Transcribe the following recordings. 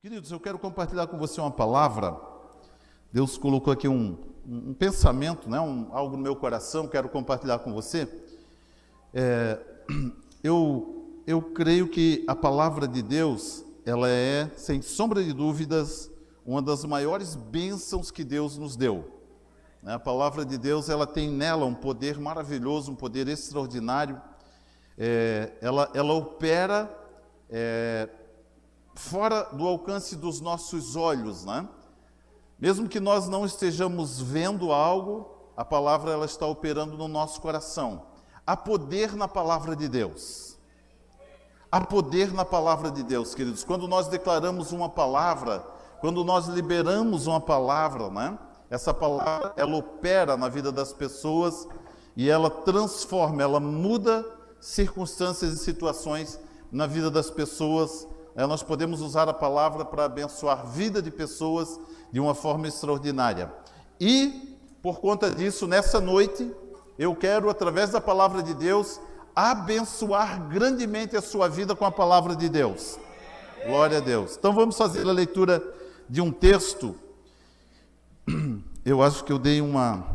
Queridos, eu quero compartilhar com você uma palavra. Deus colocou aqui um pensamento, né? Algo no meu coração, quero compartilhar com você. Eu creio que a palavra de Deus, ela é, sem sombra de dúvidas, uma das maiores bênçãos que Deus nos deu. A palavra de Deus, ela tem nela um poder maravilhoso, um poder extraordinário. Ela opera fora do alcance dos nossos olhos, né? Mesmo que nós não estejamos vendo algo, a palavra ela está operando no nosso coração. Há poder na palavra de Deus. Há poder na palavra de Deus, queridos. Quando nós declaramos uma palavra, quando nós liberamos uma palavra, né? Essa palavra, ela opera na vida das pessoas e ela transforma, ela muda circunstâncias e situações na vida das pessoas. Nós podemos usar a palavra para abençoar a vida de pessoas de uma forma extraordinária. E, por conta disso, nessa noite, eu quero, através da palavra de Deus, abençoar grandemente a sua vida com a palavra de Deus. Glória a Deus. Então, vamos fazer a leitura de um texto. Eu acho que eu dei uma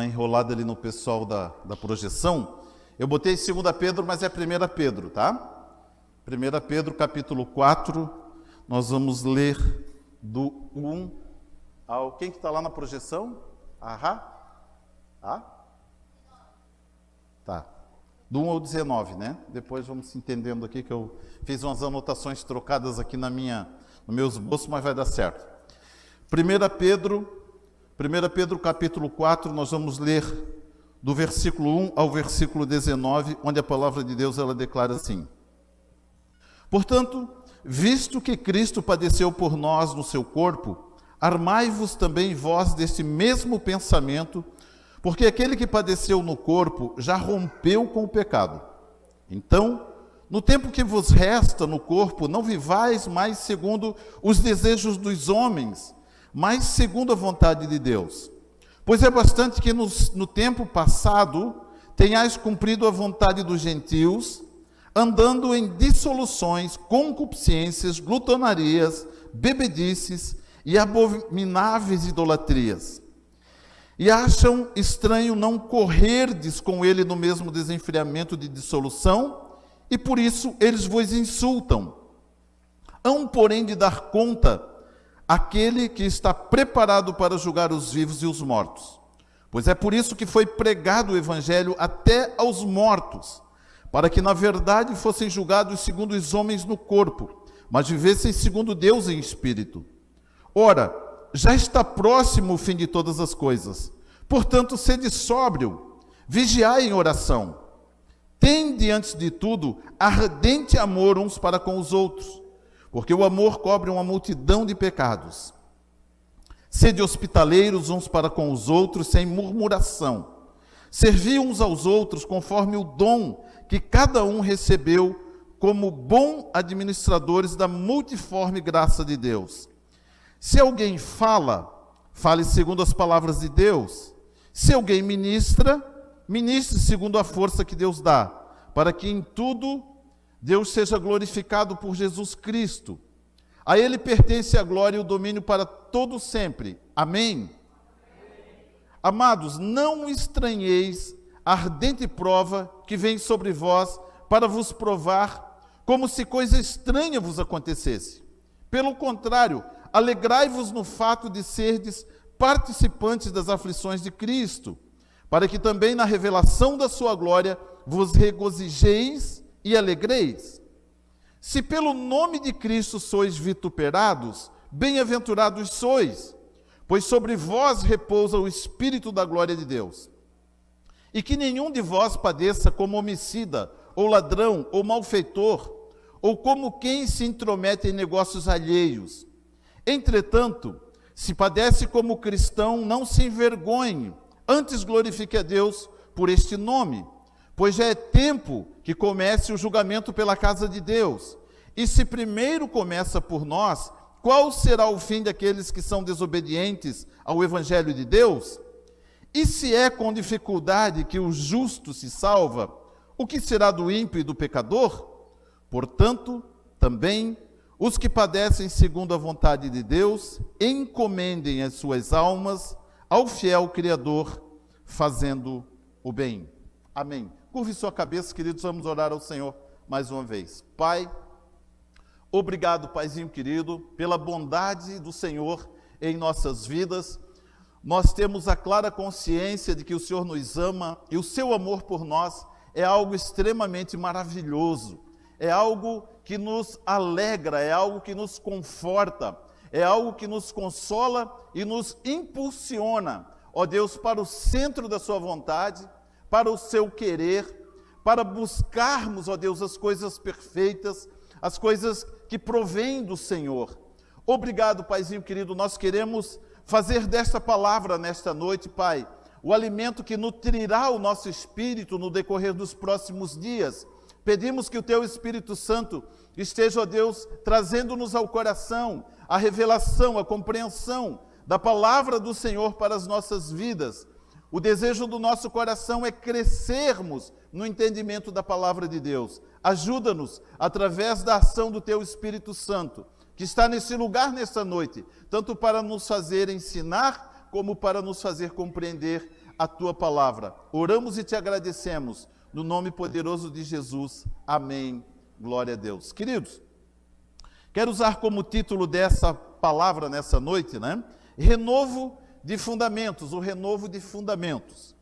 enrolada ali no pessoal da projeção. Eu botei 2 Pedro, mas é 1 Pedro, tá? 1 Pedro, capítulo 4, nós vamos ler do 1 ao... Quem que está lá na projeção? Tá. Do 1 ao 19, né? Depois vamos entendendo aqui, que eu fiz umas anotações trocadas aqui no meu esboço, mas vai dar certo. 1 Pedro, capítulo 4, nós vamos ler do versículo 1 ao versículo 19, onde a palavra de Deus ela declara assim: Portanto, visto que Cristo padeceu por nós no seu corpo, armai-vos também vós deste mesmo pensamento, porque aquele que padeceu no corpo já rompeu com o pecado. Então, no tempo que vos resta no corpo, não vivais mais segundo os desejos dos homens, mas segundo a vontade de Deus. Pois é bastante que no tempo passado tenhais cumprido a vontade dos gentios, andando em dissoluções, concupiscências, glutonarias, bebedices e abomináveis idolatrias. E acham estranho não correrdes com ele no mesmo desenfreamento de dissolução, e por isso eles vos insultam. Hão, porém, de dar conta àquele que está preparado para julgar os vivos e os mortos. Pois é por isso que foi pregado o evangelho até aos mortos, para que na verdade fossem julgados segundo os homens no corpo, mas vivessem segundo Deus em espírito. Ora, já está próximo o fim de todas as coisas. Portanto, sede sóbrio, vigiai em oração. Tende, antes de tudo, ardente amor uns para com os outros, porque o amor cobre uma multidão de pecados. Sede hospitaleiros uns para com os outros, sem murmuração. Servi uns aos outros conforme o dom que cada um recebeu, como bons administradores da multiforme graça de Deus. Se alguém fale segundo as palavras de Deus. Se alguém ministre segundo a força que Deus dá, para que em tudo Deus seja glorificado por Jesus Cristo. A Ele pertence a glória e o domínio para todo sempre. Amém? Amados, não estranheis a ardente prova que vem sobre vós para vos provar, como se coisa estranha vos acontecesse. Pelo contrário, alegrai-vos no fato de serdes participantes das aflições de Cristo, para que também na revelação da sua glória vos regozijeis e alegreis. Se pelo nome de Cristo sois vituperados, bem-aventurados sois, pois sobre vós repousa o Espírito da glória de Deus. E que nenhum de vós padeça como homicida, ou ladrão, ou malfeitor, ou como quem se intromete em negócios alheios. Entretanto, se padece como cristão, não se envergonhe, antes glorifique a Deus por este nome, pois já é tempo que comece o julgamento pela casa de Deus. E se primeiro começa por nós, qual será o fim daqueles que são desobedientes ao Evangelho de Deus? E se é com dificuldade que o justo se salva, o que será do ímpio e do pecador? Portanto, também Os que padecem segundo a vontade de Deus, encomendem as suas almas ao fiel Criador, fazendo o bem. Amém. Curve sua cabeça, queridos, vamos orar ao Senhor mais uma vez. Pai, obrigado, Paizinho querido, pela bondade do Senhor em nossas vidas. Nós temos a clara consciência de que o Senhor nos ama e o seu amor por nós é algo extremamente maravilhoso. É algo que nos alegra, é algo que nos conforta, é algo que nos consola e nos impulsiona, ó Deus, para o centro da sua vontade, para o seu querer, para buscarmos, ó Deus, as coisas perfeitas, as coisas que provêm do Senhor. Obrigado, Paizinho querido, nós queremos fazer desta palavra nesta noite, Pai, o alimento que nutrirá o nosso espírito no decorrer dos próximos dias. Pedimos que o Teu Espírito Santo esteja, ó Deus, trazendo-nos ao coração a revelação, a compreensão da palavra do Senhor para as nossas vidas. O desejo do nosso coração é crescermos no entendimento da palavra de Deus. Ajuda-nos através da ação do Teu Espírito Santo, que está nesse lugar nesta noite, tanto para nos fazer ensinar, como para nos fazer compreender a Tua palavra. Oramos e Te agradecemos, no nome poderoso de Jesus. Amém. Glória a Deus. Queridos, quero usar como título dessa palavra nessa noite, Renovo de fundamentos, o renovo de fundamentos.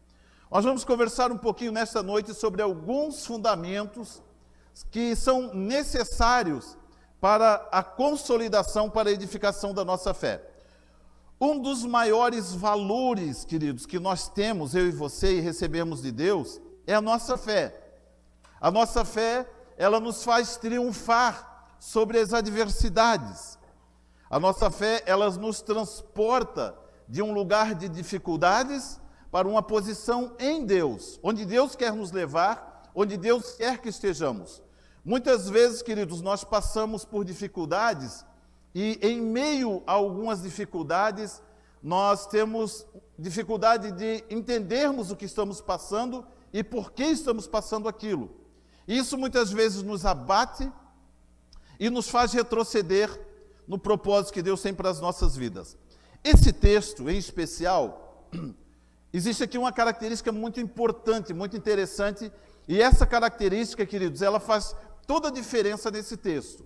Nós vamos conversar um pouquinho nesta noite sobre alguns fundamentos que são necessários para a consolidação, para a edificação da nossa fé. Um dos maiores valores, queridos, que nós temos, eu e você, e recebemos de Deus, é a nossa fé. A nossa fé, ela nos faz triunfar sobre as adversidades. A nossa fé, ela nos transporta de um lugar de dificuldades para uma posição em Deus, onde Deus quer nos levar, onde Deus quer que estejamos. Muitas vezes, queridos, nós passamos por dificuldades e em meio a algumas dificuldades, nós temos dificuldade de entendermos o que estamos passando e por que estamos passando aquilo. Isso muitas vezes nos abate e nos faz retroceder no propósito que Deus tem para as nossas vidas. Esse texto, em especial, existe aqui uma característica muito importante, muito interessante, e essa característica, queridos, ela faz toda a diferença nesse texto.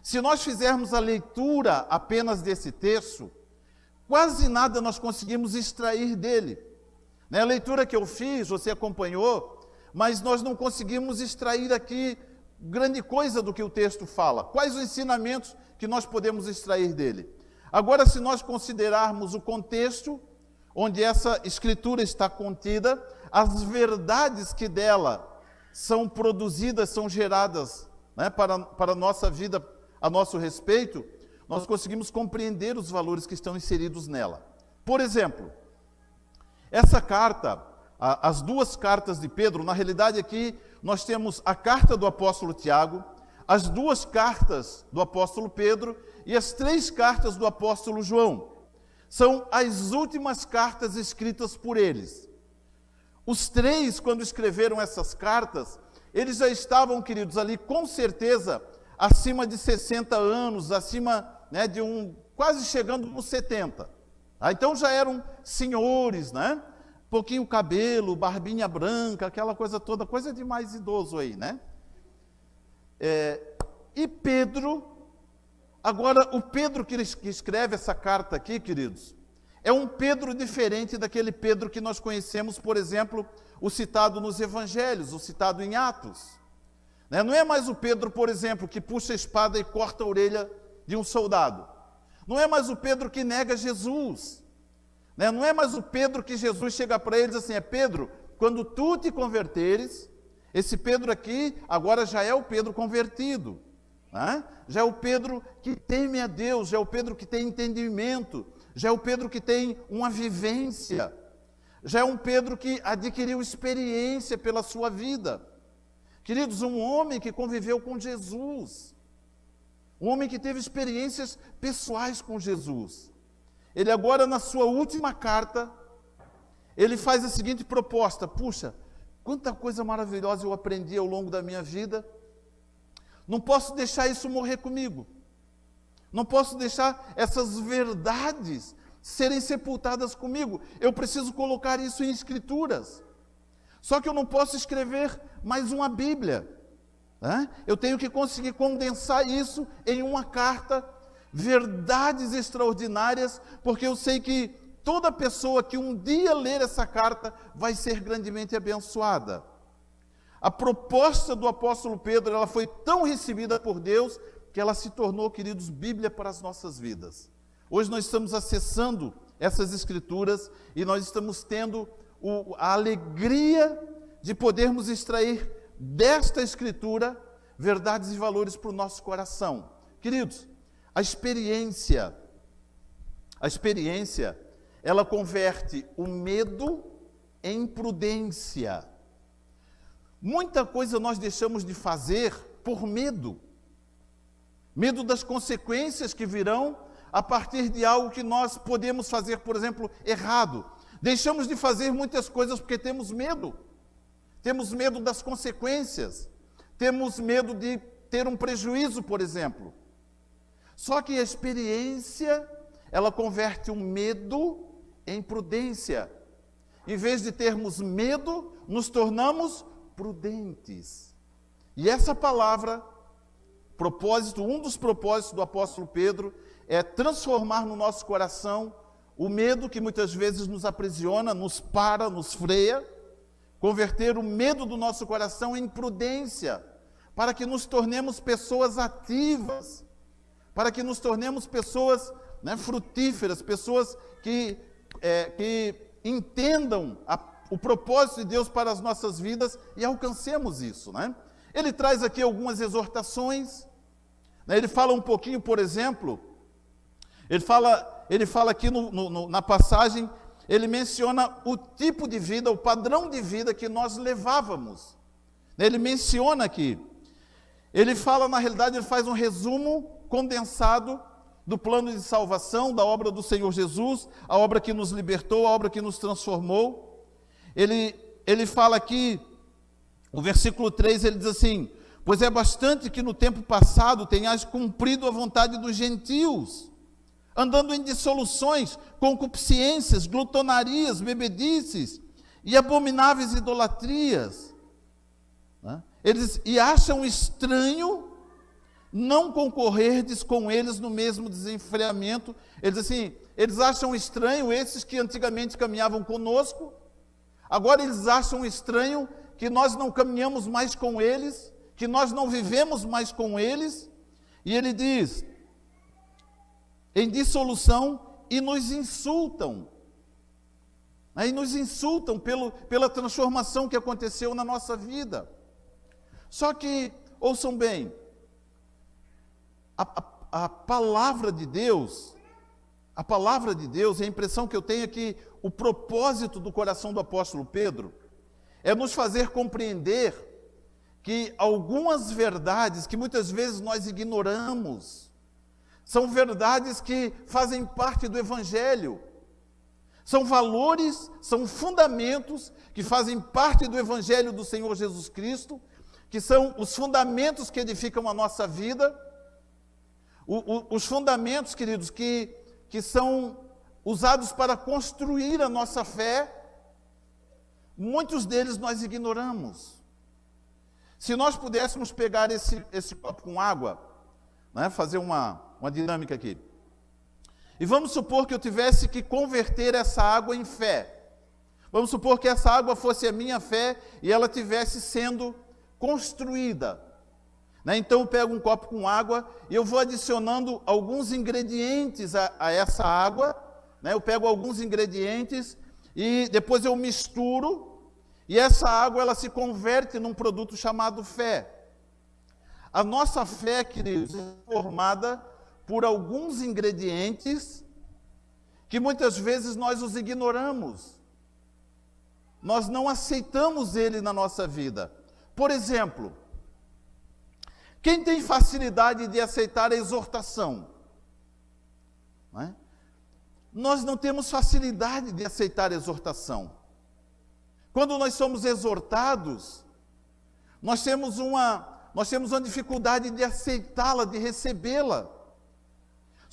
Se nós fizermos a leitura apenas desse texto, quase nada nós conseguimos extrair dele. A leitura que eu fiz, você acompanhou, mas nós não conseguimos extrair aqui grande coisa do que o texto fala. Quais os ensinamentos que nós podemos extrair dele? Agora, se nós considerarmos o contexto onde essa escritura está contida, as verdades que dela são produzidas, são geradas para a nossa vida, a nosso respeito, nós conseguimos compreender os valores que estão inseridos nela. Por exemplo, essa carta, as duas cartas de Pedro, na realidade aqui nós temos a carta do apóstolo Tiago, as duas cartas do apóstolo Pedro e as três cartas do apóstolo João. São as últimas cartas escritas por eles. Os três, quando escreveram essas cartas, eles já estavam, queridos, ali com certeza acima de 60 anos, acima quase chegando nos 70. Então já eram senhores, pouquinho cabelo, barbinha branca, aquela coisa toda, coisa de mais idoso aí, E Pedro, agora o Pedro que escreve essa carta aqui, queridos, é um Pedro diferente daquele Pedro que nós conhecemos, por exemplo, o citado nos Evangelhos, o citado em Atos. Não é mais o Pedro, por exemplo, que puxa a espada e corta a orelha de um soldado. Não é mais o Pedro que nega Jesus. Não é mais o Pedro que Jesus chega para ele e diz assim, Pedro, quando tu te converteres, esse Pedro aqui agora já é o Pedro convertido. Já é o Pedro que teme a Deus, já é o Pedro que tem entendimento, já é o Pedro que tem uma vivência, já é um Pedro que adquiriu experiência pela sua vida. Queridos, um homem que conviveu com Jesus, um homem que teve experiências pessoais com Jesus. Ele agora, na sua última carta, ele faz a seguinte proposta: puxa, quanta coisa maravilhosa eu aprendi ao longo da minha vida, não posso deixar isso morrer comigo. Não posso deixar essas verdades serem sepultadas comigo. Eu preciso colocar isso em escrituras. Só que eu não posso escrever mais uma Bíblia, né? Eu tenho que conseguir condensar isso em uma carta, verdades extraordinárias, porque eu sei que toda pessoa que um dia ler essa carta vai ser grandemente abençoada. A proposta do apóstolo Pedro, ela foi tão recebida por Deus, que ela se tornou, queridos, Bíblia para as nossas vidas. Hoje nós estamos acessando essas escrituras e nós estamos tendo a alegria de podermos extrair desta escritura verdades e valores para o nosso coração. Queridos, a experiência, ela converte o medo em prudência. Muita coisa nós deixamos de fazer por medo. Medo das consequências que virão a partir de algo que nós podemos fazer, por exemplo, errado. Deixamos de fazer muitas coisas porque temos medo. Temos medo das consequências. Temos medo de ter um prejuízo, por exemplo. Só que a experiência, ela converte o medo em prudência. Em vez de termos medo, nos tornamos prudentes. E essa palavra, um dos propósitos do apóstolo Pedro, é transformar no nosso coração o medo que muitas vezes nos aprisiona, nos para, nos freia, converter o medo do nosso coração em prudência, para que nos tornemos pessoas ativas, para que nos tornemos pessoas, né, frutíferas, pessoas que entendam o propósito de Deus para as nossas vidas e alcancemos isso, né? Ele traz aqui algumas exortações, né? Ele fala um pouquinho, por exemplo, ele fala aqui na passagem, ele menciona o tipo de vida, o padrão de vida que nós levávamos. Ele menciona aqui, ele fala, na realidade, ele faz um resumo condensado do plano de salvação, da obra do Senhor Jesus, a obra que nos libertou, a obra que nos transformou. Ele fala aqui, o versículo 3, ele diz assim: pois é bastante que no tempo passado tenhas cumprido a vontade dos gentios, andando em dissoluções, concupiscências, glutonarias, bebedices e abomináveis idolatrias. Eles e acham estranho não concorrerdes com eles no mesmo desenfreamento. Eles acham estranho esses que antigamente caminhavam conosco, agora eles acham estranho que nós não caminhamos mais com eles, que nós não vivemos mais com eles, e ele diz, em dissolução, e nos insultam. E nos insultam pela transformação que aconteceu na nossa vida. Só que, ouçam bem, a palavra de Deus, a impressão que eu tenho é que o propósito do coração do apóstolo Pedro é nos fazer compreender que algumas verdades que muitas vezes nós ignoramos, são verdades que fazem parte do Evangelho, são valores, são fundamentos que fazem parte do Evangelho do Senhor Jesus Cristo, que são os fundamentos que edificam a nossa vida, os fundamentos, queridos, que são usados para construir a nossa fé. Muitos deles nós ignoramos. Se nós pudéssemos pegar esse copo com água, né, fazer uma dinâmica aqui, e vamos supor que eu tivesse que converter essa água em fé. Vamos supor que essa água fosse a minha fé e ela tivesse sendo construída. Então eu pego um copo com água e eu vou adicionando alguns ingredientes a essa água, né? Eu pego alguns ingredientes e depois eu misturo, e essa água ela se converte num produto chamado fé. A nossa fé, queridos, é formada por alguns ingredientes que muitas vezes nós os ignoramos. Nós não aceitamos ele na nossa vida. Por exemplo, quem tem facilidade de aceitar a exortação? Não é? Nós não temos facilidade de aceitar a exortação. Quando nós somos exortados, nós temos uma dificuldade de aceitá-la, de recebê-la.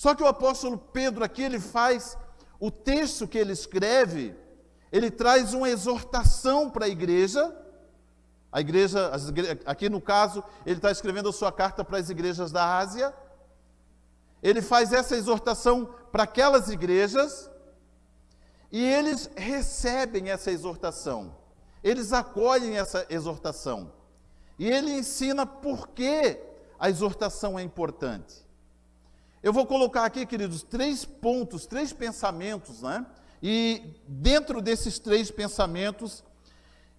Só que o apóstolo Pedro aqui, ele faz, o texto que ele escreve, ele traz uma exortação para a igreja, aqui no caso, ele está escrevendo a sua carta para as igrejas da Ásia, ele faz essa exortação para aquelas igrejas, e eles recebem essa exortação, eles acolhem essa exortação, e ele ensina por que a exortação é importante. Eu vou colocar aqui, queridos, 3 pontos, 3 pensamentos, né? E dentro desses 3 pensamentos,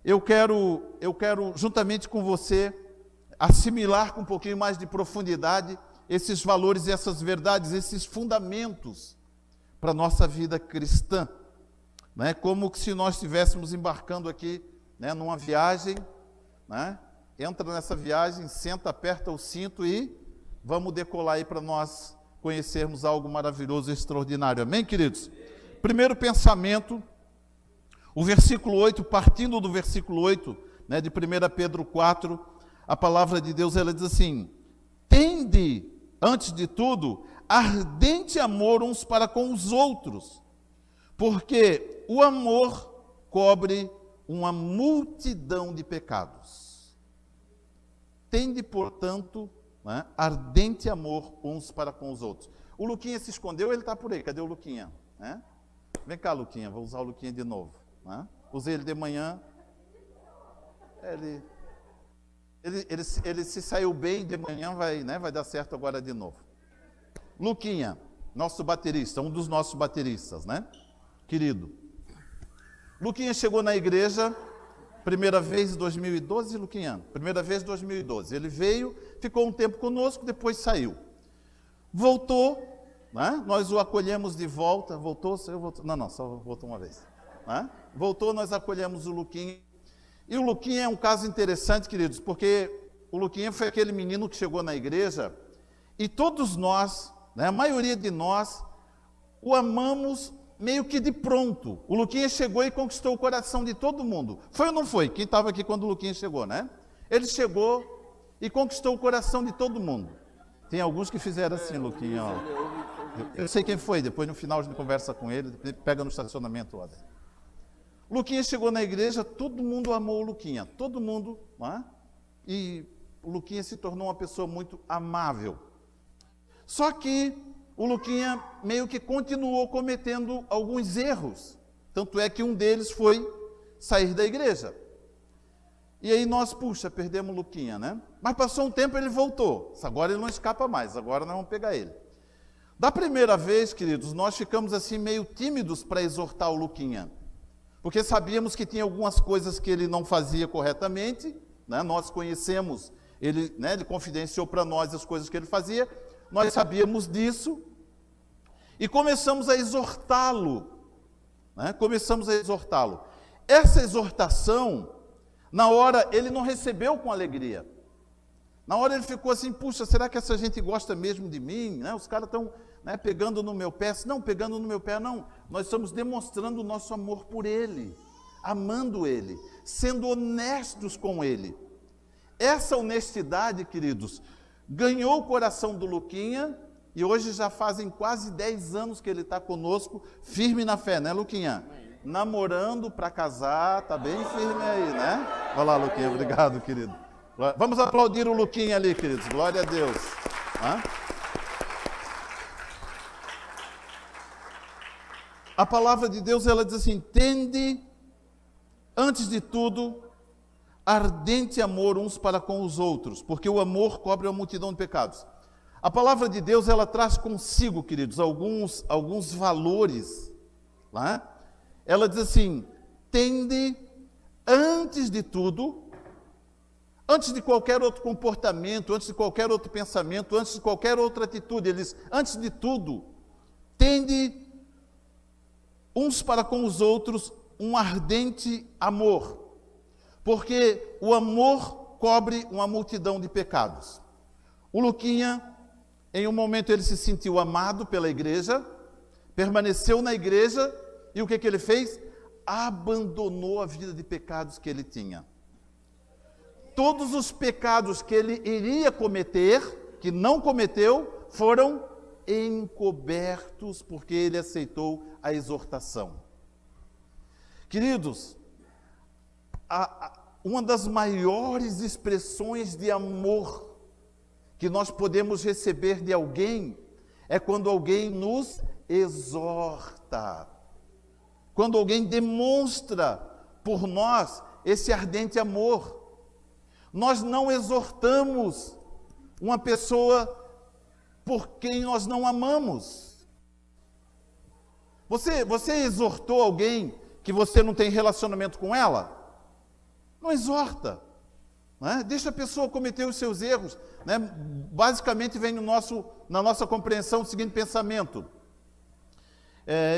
eu quero, juntamente com você, assimilar com um pouquinho mais de profundidade esses valores, essas verdades, esses fundamentos para a nossa vida cristã. Né? Como se nós estivéssemos embarcando aqui, né, numa viagem, né? Entra nessa viagem, senta, aperta o cinto e vamos decolar aí para nós conhecermos algo maravilhoso e extraordinário. Amém, queridos? Primeiro pensamento, o versículo 8, partindo do versículo 8, né, de 1 Pedro 4, a palavra de Deus, ela diz assim: tende, antes de tudo, ardente amor uns para com os outros, porque o amor cobre uma multidão de pecados. Tende, portanto, né, ardente amor uns para com os outros. O Luquinha se escondeu, ele está por aí. Cadê o Luquinha? Né? Vem cá, Luquinha, vou usar o Luquinha de novo. Né? Usei ele de manhã. Ele se saiu bem de manhã, vai dar certo agora de novo. Luquinha, nosso baterista, um dos nossos bateristas, né? Querido. Luquinha chegou na igreja, primeira vez em 2012, Luquinha, primeira vez em 2012. Ele veio, ficou um tempo conosco, depois saiu. Voltou, né? Nós o acolhemos de volta, voltou, não, só voltou uma vez. Né? Voltou, nós acolhemos o Luquinha. E o Luquinha é um caso interessante, queridos, porque o Luquinha foi aquele menino que chegou na igreja e todos nós, né, a maioria de nós, o amamos meio que de pronto. O Luquinha chegou e conquistou o coração de todo mundo. Foi ou não foi? Quem estava aqui quando o Luquinha chegou, né? Ele chegou e conquistou o coração de todo mundo. Tem alguns que fizeram assim, Luquinha, ó. Eu sei quem foi, depois no final a gente conversa com ele, pega no estacionamento lá. Luquinha chegou na igreja, todo mundo amou o Luquinha, todo mundo, né? E o Luquinha se tornou uma pessoa muito amável. Só que o Luquinha meio que continuou cometendo alguns erros, tanto é que um deles foi sair da igreja. E aí nós, perdemos o Luquinha, né? Mas passou um tempo, ele voltou. Agora ele não escapa mais, agora nós vamos pegar ele. Da primeira vez, queridos, nós ficamos assim meio tímidos para exortar o Luquinha, porque sabíamos que tinha algumas coisas que ele não fazia corretamente, né? Nós conhecemos, ele, né, ele confidenciou para nós as coisas que ele fazia, nós sabíamos disso, e começamos a exortá-lo, né? Começamos a exortá-lo. Essa exortação, na hora, ele não recebeu com alegria. Na hora ele ficou assim, será que essa gente gosta mesmo de mim? Né? Os caras estão, né, pegando no meu pé. Não, pegando no meu pé não. Nós estamos demonstrando o nosso amor por ele, amando ele, sendo honestos com ele. Essa honestidade, queridos, ganhou o coração do Luquinha, e hoje já fazem quase 10 anos que ele está conosco, firme na fé, né, Luquinha? Namorando para casar, tá bem firme aí, né? Olha lá, Luquinha, obrigado, querido. Vamos aplaudir o Luquinha ali, queridos, glória a Deus. Hã? A palavra de Deus, ela diz assim: tende, antes de tudo, ardente amor uns para com os outros, porque o amor cobre a multidão de pecados. A palavra de Deus, ela traz consigo, queridos, alguns valores, né? Ela diz assim: tende, antes de tudo, antes de qualquer outro comportamento, antes de qualquer outro pensamento, antes de qualquer outra atitude, ele diz, antes de tudo, tende uns para com os outros um ardente amor, porque o amor cobre uma multidão de pecados. O Luquinha, em um momento ele se sentiu amado pela igreja, permaneceu na igreja, e o que ele fez? Abandonou a vida de pecados que ele tinha. Todos os pecados que ele iria cometer, que não cometeu, foram encobertos, porque ele aceitou a exortação. Queridos, uma das maiores expressões de amor que nós podemos receber de alguém é quando alguém nos exorta, quando alguém demonstra por nós esse ardente amor. Nós não exortamos uma pessoa por quem nós não amamos. Você exortou alguém que você não tem relacionamento com ela? Não exorta, né? Deixa a pessoa cometer os seus erros, né? Basicamente vem na nossa compreensão o seguinte pensamento: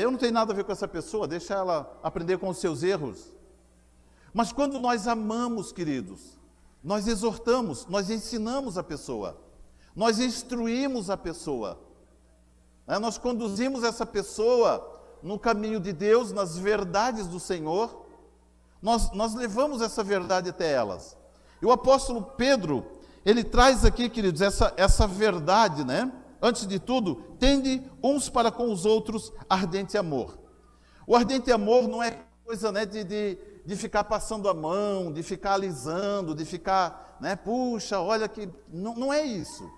eu não tenho nada a ver com essa pessoa, deixa ela aprender com os seus erros. Mas quando nós amamos, queridos, nós exortamos, nós ensinamos a pessoa, nós instruímos a pessoa, né? Nós conduzimos essa pessoa no caminho de Deus, nas verdades do Senhor. Nós levamos essa verdade até elas. E o apóstolo Pedro, ele traz aqui, queridos, essa verdade, né? Antes de tudo, tende uns para com os outros ardente amor. O ardente amor não é coisa, né, de ficar passando a mão, de ficar alisando, de ficar, né, puxa, olha que... Não é isso.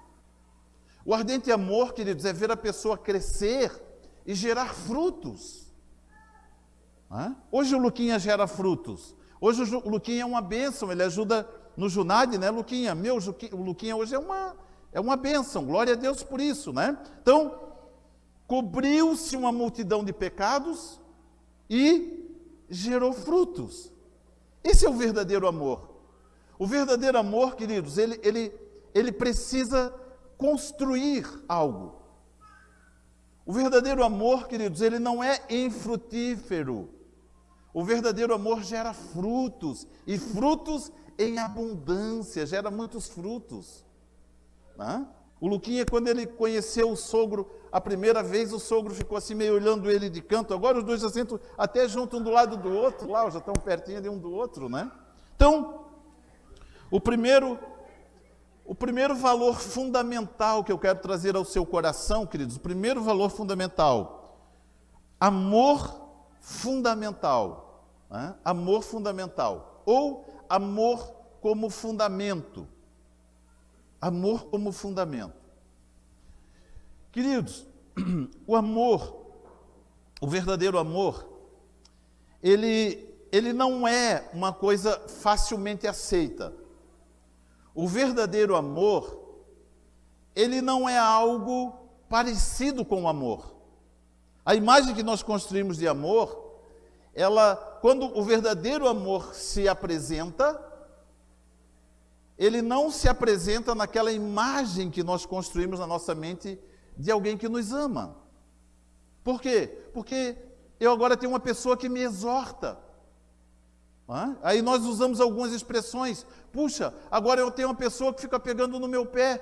O ardente amor, queridos, é ver a pessoa crescer e gerar frutos. Hoje o Luquinha gera frutos. Hoje o Luquinha é uma bênção, ele ajuda no Junad, né, Luquinha? O Luquinha hoje é uma bênção, glória a Deus por isso, né? Então, cobriu-se uma multidão de pecados e gerou frutos. Esse é o verdadeiro amor. O verdadeiro amor, queridos, ele precisa construir algo. O verdadeiro amor, queridos, ele não é infrutífero. O verdadeiro amor gera frutos, e frutos em abundância, gera muitos frutos. O Luquinha, quando ele conheceu o sogro a primeira vez, o sogro ficou assim meio olhando ele de canto. Agora os dois já sentam até junto um do lado do outro, lá já estão pertinho de um do outro, né? Então, o primeiro valor fundamental que eu quero trazer ao seu coração, queridos, o primeiro valor fundamental, amor fundamental, né? Amor fundamental, ou amor como fundamento. Amor como fundamento. Queridos, o amor, o verdadeiro amor, ele não é uma coisa facilmente aceita. O verdadeiro amor, ele não é algo parecido com o amor. A imagem que nós construímos de amor, quando o verdadeiro amor se apresenta, ele não se apresenta naquela imagem que nós construímos na nossa mente de alguém que nos ama. Por quê? Porque eu agora tenho uma pessoa que me exorta. Aí nós usamos algumas expressões. Puxa, agora eu tenho uma pessoa que fica pegando no meu pé.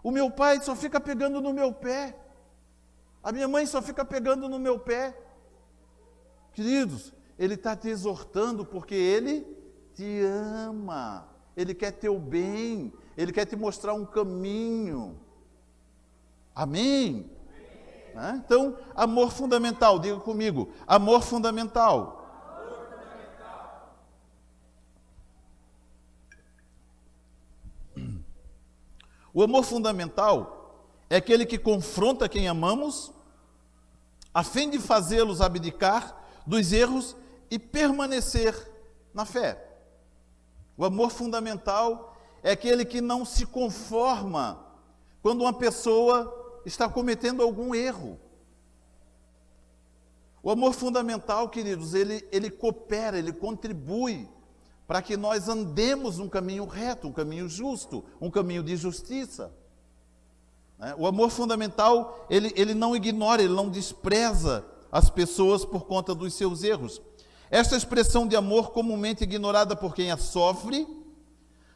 O meu pai só fica pegando no meu pé. A minha mãe só fica pegando no meu pé. Queridos, ele está te exortando porque ele te ama. Ele quer teu bem. Ele quer te mostrar um caminho. Amém? Então, amor fundamental, diga comigo, amor fundamental. O amor fundamental é aquele que confronta quem amamos, a fim de fazê-los abdicar dos erros e permanecer na fé. O amor fundamental é aquele que não se conforma quando uma pessoa está cometendo algum erro. O amor fundamental, queridos, ele coopera, ele contribui para que nós andemos um caminho reto, um caminho justo, um caminho de justiça. O amor fundamental, ele não ignora, ele não despreza as pessoas por conta dos seus erros. Esta expressão de amor, comumente ignorada por quem a sofre,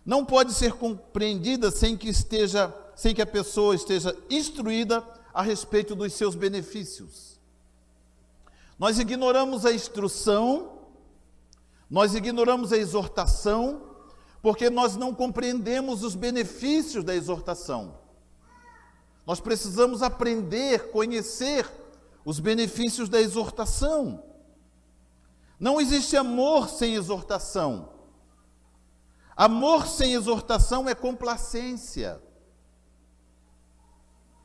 não pode ser compreendida sem que a pessoa esteja instruída a respeito dos seus benefícios. Nós ignoramos a instrução, nós ignoramos a exortação, porque nós não compreendemos os benefícios da exortação. Nós precisamos aprender, conhecer os benefícios da exortação. Não existe amor sem exortação. Amor sem exortação é complacência.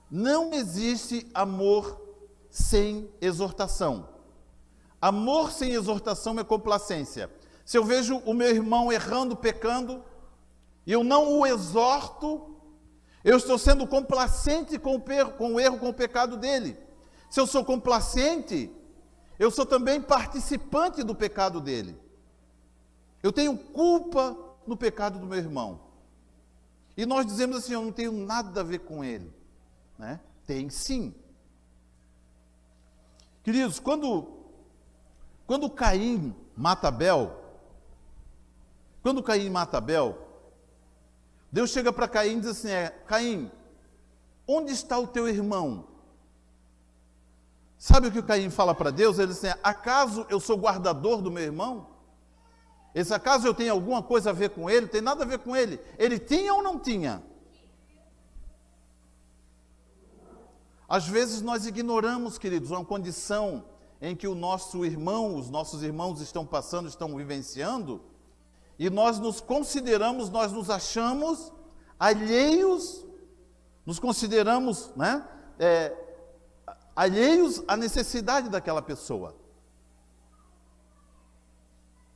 Não existe amor sem exortação. Amor sem exortação é complacência. Se eu vejo o meu irmão errando, pecando, e eu não o exorto, eu estou sendo complacente com o erro, com o pecado dele. Se eu sou complacente, eu sou também participante do pecado dele. Eu tenho culpa no pecado do meu irmão. E nós dizemos assim, eu não tenho nada a ver com ele. Né? Tem sim. Queridos, quando Caim mata Abel, Deus chega para Caim e diz assim, Caim, onde está o teu irmão? Sabe o que o Caim fala para Deus? Ele diz assim, acaso eu sou guardador do meu irmão? Esse acaso eu tenho alguma coisa a ver com ele? Tem nada a ver com ele. Ele tinha ou não tinha? Às vezes nós ignoramos, queridos, uma condição em que os nossos irmãos estão passando, estão vivenciando, e nós nos achamos alheios, nos consideramos, alheios à necessidade daquela pessoa.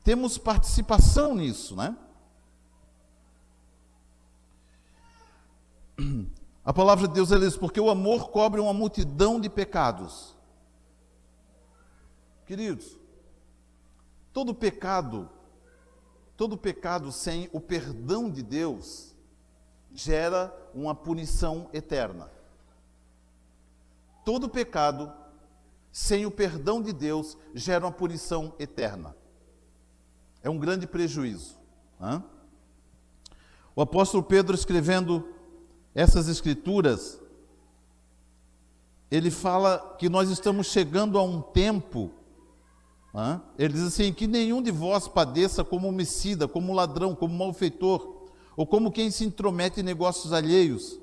Temos participação nisso, né? A palavra de Deus diz, porque o amor cobre uma multidão de pecados. Queridos, todo pecado sem o perdão de Deus gera uma punição eterna. Todo pecado sem o perdão de Deus gera uma punição eterna. É um grande prejuízo. O apóstolo Pedro, escrevendo essas escrituras, ele fala que nós estamos chegando a um tempo, ele diz assim, que nenhum de vós padeça como homicida, como ladrão, como malfeitor, ou como quem se intromete em negócios alheios.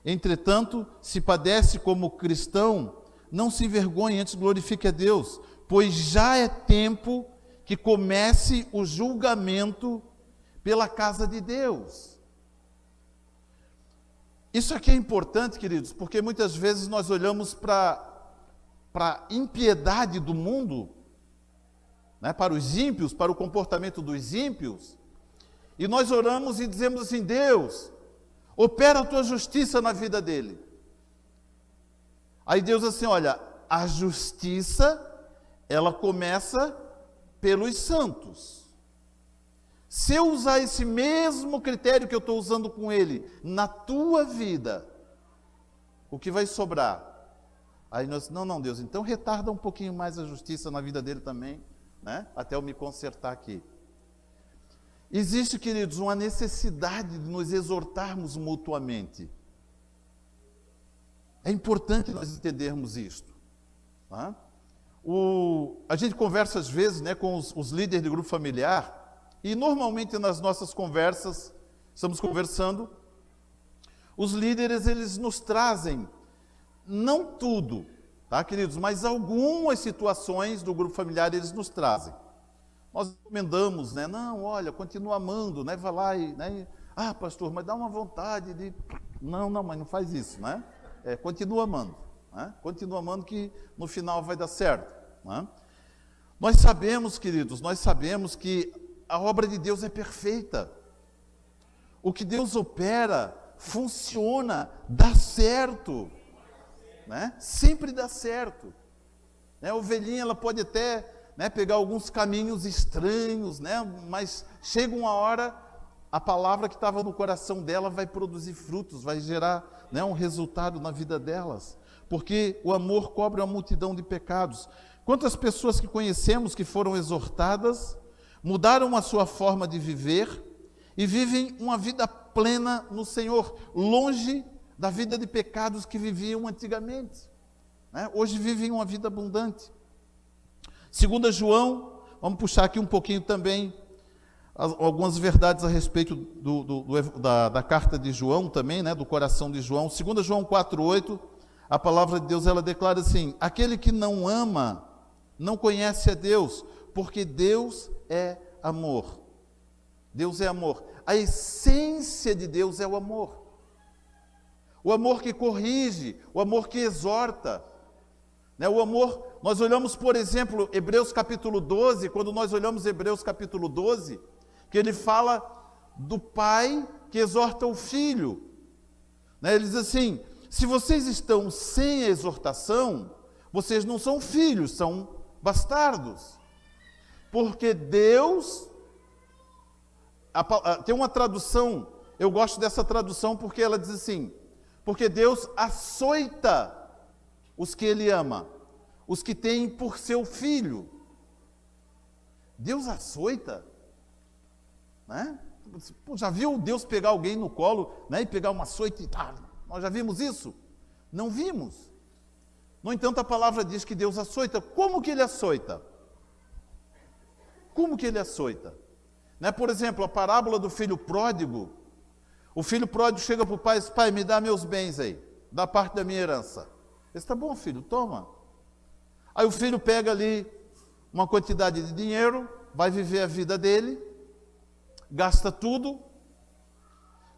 Entretanto, se padece como cristão, não se envergonhe, antes glorifique a Deus, pois já é tempo que comece o julgamento pela casa de Deus. Isso aqui é importante, queridos, porque muitas vezes nós olhamos para a impiedade do mundo, para os ímpios, para o comportamento dos ímpios, e nós oramos e dizemos assim, Deus, opera a tua justiça na vida dele. Aí Deus diz assim, olha, a justiça, ela começa pelos santos. Se eu usar esse mesmo critério que eu estou usando com ele na tua vida, o que vai sobrar? Aí nós, não, Deus, então retarda um pouquinho mais a justiça na vida dele também, até eu me consertar aqui. Existe, queridos, uma necessidade de nos exortarmos mutuamente. É importante nós entendermos isto. A gente conversa às vezes com os líderes de grupo familiar, e normalmente nas nossas conversas, estamos conversando, os líderes eles nos trazem, não tudo, queridos, mas algumas situações do grupo familiar eles nos trazem. Nós recomendamos, não, olha, continua amando, vai lá e, pastor, mas dá uma vontade de... Não, mas não faz isso, continua amando, continua amando que no final vai dar certo. Nós sabemos, queridos, que a obra de Deus é perfeita. O que Deus opera, funciona, dá certo. Sempre dá certo. A ovelhinha ela pode até pegar alguns caminhos estranhos, mas chega uma hora, a palavra que estava no coração dela vai produzir frutos, vai gerar um resultado na vida delas. Porque o amor cobre uma multidão de pecados. Quantas pessoas que conhecemos que foram exortadas, mudaram a sua forma de viver e vivem uma vida plena no Senhor, longe da vida de pecados que viviam antigamente. Hoje vivem uma vida abundante. 2 João, vamos puxar aqui um pouquinho também, algumas verdades a respeito da carta de João também, né, do coração de João. 2 João 4,8, a palavra de Deus ela declara assim: aquele que não ama não conhece a Deus, porque Deus é amor. Deus é amor. A essência de Deus é o amor. O amor que corrige, o amor que exorta. Né? O amor, nós olhamos, por exemplo, Hebreus capítulo 12, quando nós olhamos Hebreus capítulo 12, que ele fala do pai que exorta o filho. Né? Ele diz assim: se vocês estão sem a exortação, vocês não são filhos, são bastardos. Porque Deus, tem uma tradução, eu gosto dessa tradução porque ela diz assim: porque Deus açoita os que Ele ama, os que tem por seu filho. Deus açoita? Né? Pô, já viu Deus pegar alguém no colo, né, e pegar uma açoite e tal? Nós já vimos isso? Não vimos. No entanto, a palavra diz que Deus açoita. Como que Ele açoita? Como que Ele açoita? Né? Por exemplo, a parábola do filho pródigo. O filho pródigo chega para o pai e diz: pai, me dá meus bens aí, dá parte da minha herança. Ele diz: tá bom, filho, toma. Aí o filho pega ali uma quantidade de dinheiro, vai viver a vida dele, gasta tudo.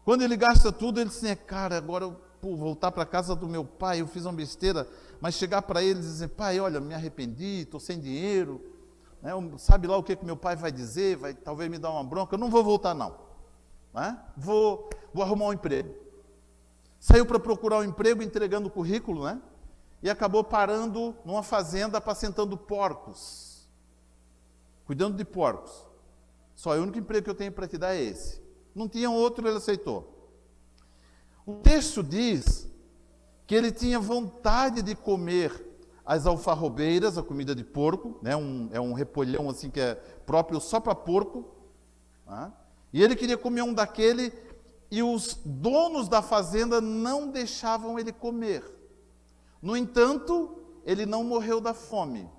Quando ele gasta tudo, ele diz assim: cara, agora eu vou voltar para a casa do meu pai, eu fiz uma besteira. Mas chegar para ele e dizer: pai, olha, me arrependi, estou sem dinheiro, né? Sabe lá o que meu pai vai dizer, vai talvez me dar uma bronca, eu não vou voltar não, né? Vou arrumar um emprego. Saiu para procurar um emprego, entregando o currículo, né? E acabou parando numa fazenda, apacentando porcos, cuidando de porcos. Só o único emprego que eu tenho para te dar é esse. Não tinha outro, ele aceitou. O texto diz que ele tinha vontade de comer as alfarrobeiras, a comida de porco, né? É um repolhão assim que é próprio só para porco, né? E ele queria comer um daquele, e os donos da fazenda não deixavam ele comer. No entanto, ele não morreu da fome,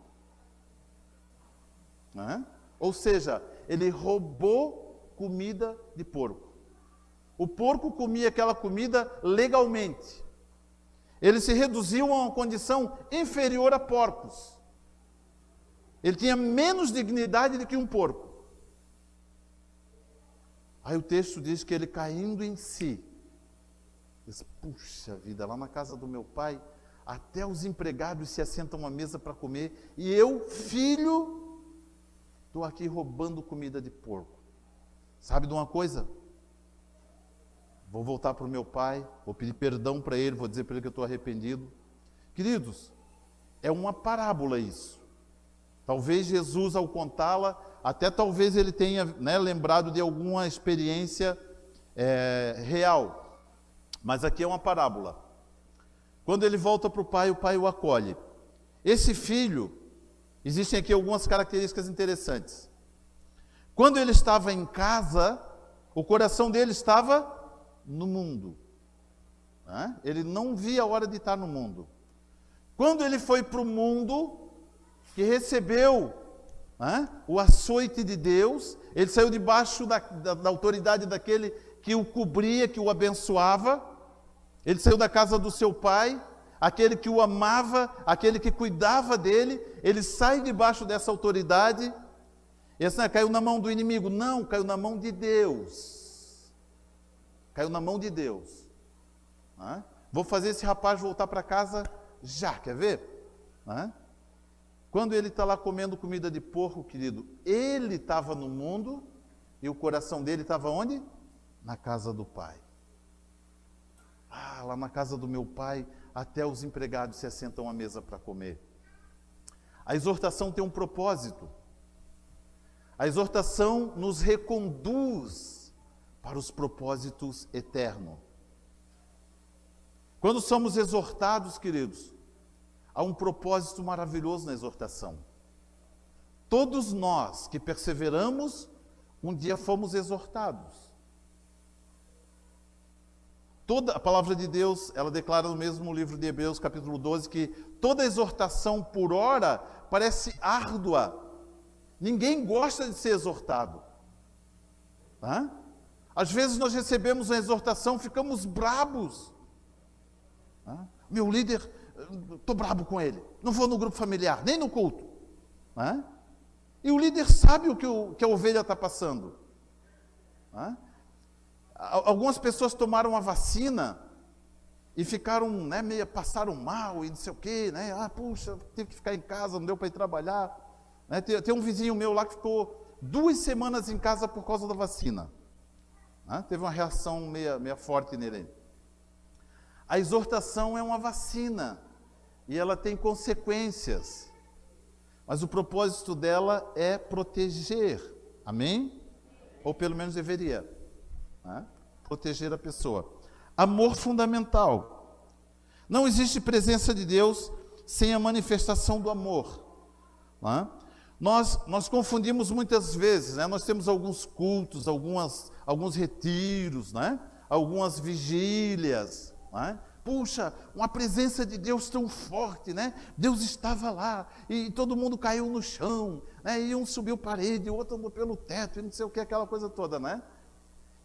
né? Ou seja, ele roubou comida de porco. O porco comia aquela comida legalmente. Ele se reduziu a uma condição inferior a porcos. Ele tinha menos dignidade do que um porco. Aí o texto diz que ele, caindo em si, diz: puxa vida, lá na casa do meu pai, até os empregados se assentam à mesa para comer, e eu, filho, estou aqui roubando comida de porco. Sabe de uma coisa? Vou voltar para o meu pai, vou pedir perdão para ele, vou dizer para ele que eu estou arrependido. Queridos, é uma parábola isso. Talvez Jesus, ao contá-la, até talvez ele tenha, né, lembrado de alguma experiência real. Mas aqui é uma parábola. Quando ele volta para o pai o acolhe. Esse filho, existem aqui algumas características interessantes. Quando ele estava em casa, o coração dele estava no mundo, né? Ele não via a hora de estar no mundo. Quando ele foi para o mundo, que recebeu, né, o açoite de Deus, ele saiu debaixo da autoridade daquele que o cobria, que o abençoava. Ele saiu da casa do seu pai, aquele que o amava, aquele que cuidava dele. Ele sai debaixo dessa autoridade. E assim, caiu na mão do inimigo. Não, caiu na mão de Deus. Caiu na mão de Deus. Vou fazer esse rapaz voltar para casa já, quer ver? Quando ele está lá comendo comida de porco, querido, ele estava no mundo e o coração dele estava onde? Na casa do pai. Lá na casa do meu pai, até os empregados se assentam à mesa para comer. A exortação tem um propósito. A exortação nos reconduz para os propósitos eternos. Quando somos exortados, queridos, há um propósito maravilhoso na exortação. Todos nós que perseveramos, um dia fomos exortados. Toda a palavra de Deus, ela declara no mesmo livro de Hebreus, capítulo 12, que toda exortação por hora parece árdua. Ninguém gosta de ser exortado. Tá? Às vezes nós recebemos uma exortação, ficamos brabos. Tá? Meu líder, estou brabo com ele, não vou no grupo familiar, nem no culto. Tá? E o líder sabe que a ovelha está passando. Tá? Algumas pessoas tomaram a vacina e ficaram, né, passaram mal e não sei o quê, né? Puxa, tive que ficar em casa, não deu para ir trabalhar. Né? Tem um vizinho meu lá que ficou 2 semanas em casa por causa da vacina. Né? Teve uma reação meia forte nele. A exortação é uma vacina e ela tem consequências. Mas o propósito dela é proteger. Amém? Ou pelo menos deveria. Né? Proteger a pessoa. Amor fundamental. Não existe presença de Deus sem a manifestação do amor. Né? Nós confundimos muitas vezes, né? Nós temos alguns cultos, alguns retiros, né? Algumas vigílias. Né? Puxa, uma presença de Deus tão forte, né? Deus estava lá e todo mundo caiu no chão, né? E um subiu parede, o outro andou pelo teto e não sei o que, aquela coisa toda, né?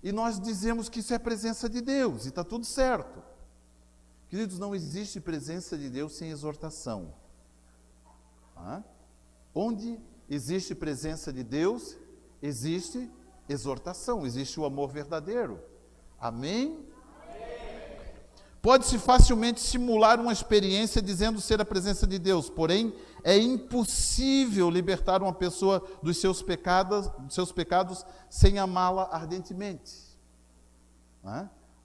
E nós dizemos que isso é presença de Deus, e está tudo certo. Queridos, não existe presença de Deus sem exortação. Onde existe presença de Deus, existe exortação, existe o amor verdadeiro. Amém? Pode-se facilmente simular uma experiência dizendo ser a presença de Deus, porém é impossível libertar uma pessoa dos seus pecados sem amá-la ardentemente.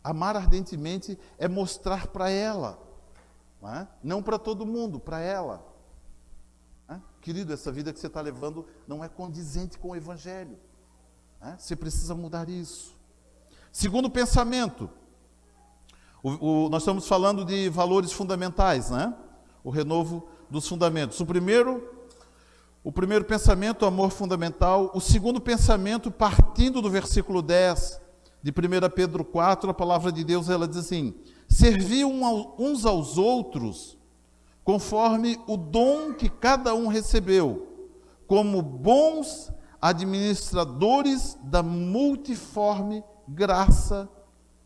Amar ardentemente é mostrar para ela, não para todo mundo, para ela. Querido, essa vida que você está levando não é condizente com o Evangelho. Você precisa mudar isso. Segundo pensamento, nós estamos falando de valores fundamentais, né? O renovo dos fundamentos. O primeiro pensamento, amor fundamental. O segundo pensamento, partindo do versículo 10 de 1 Pedro 4, a palavra de Deus, ela diz assim: servi uns aos outros conforme o dom que cada um recebeu, como bons administradores da multiforme graça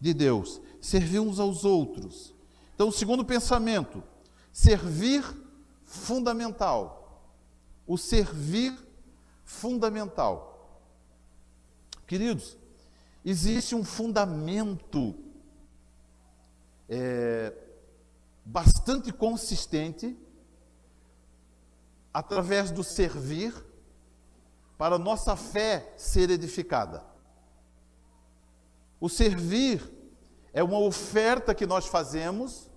de Deus. Servir uns aos outros. Então, o segundo pensamento, servir fundamental. O servir fundamental. Queridos, existe um fundamento bastante consistente através do servir para a nossa fé ser edificada. O servir é uma oferta que nós fazemos,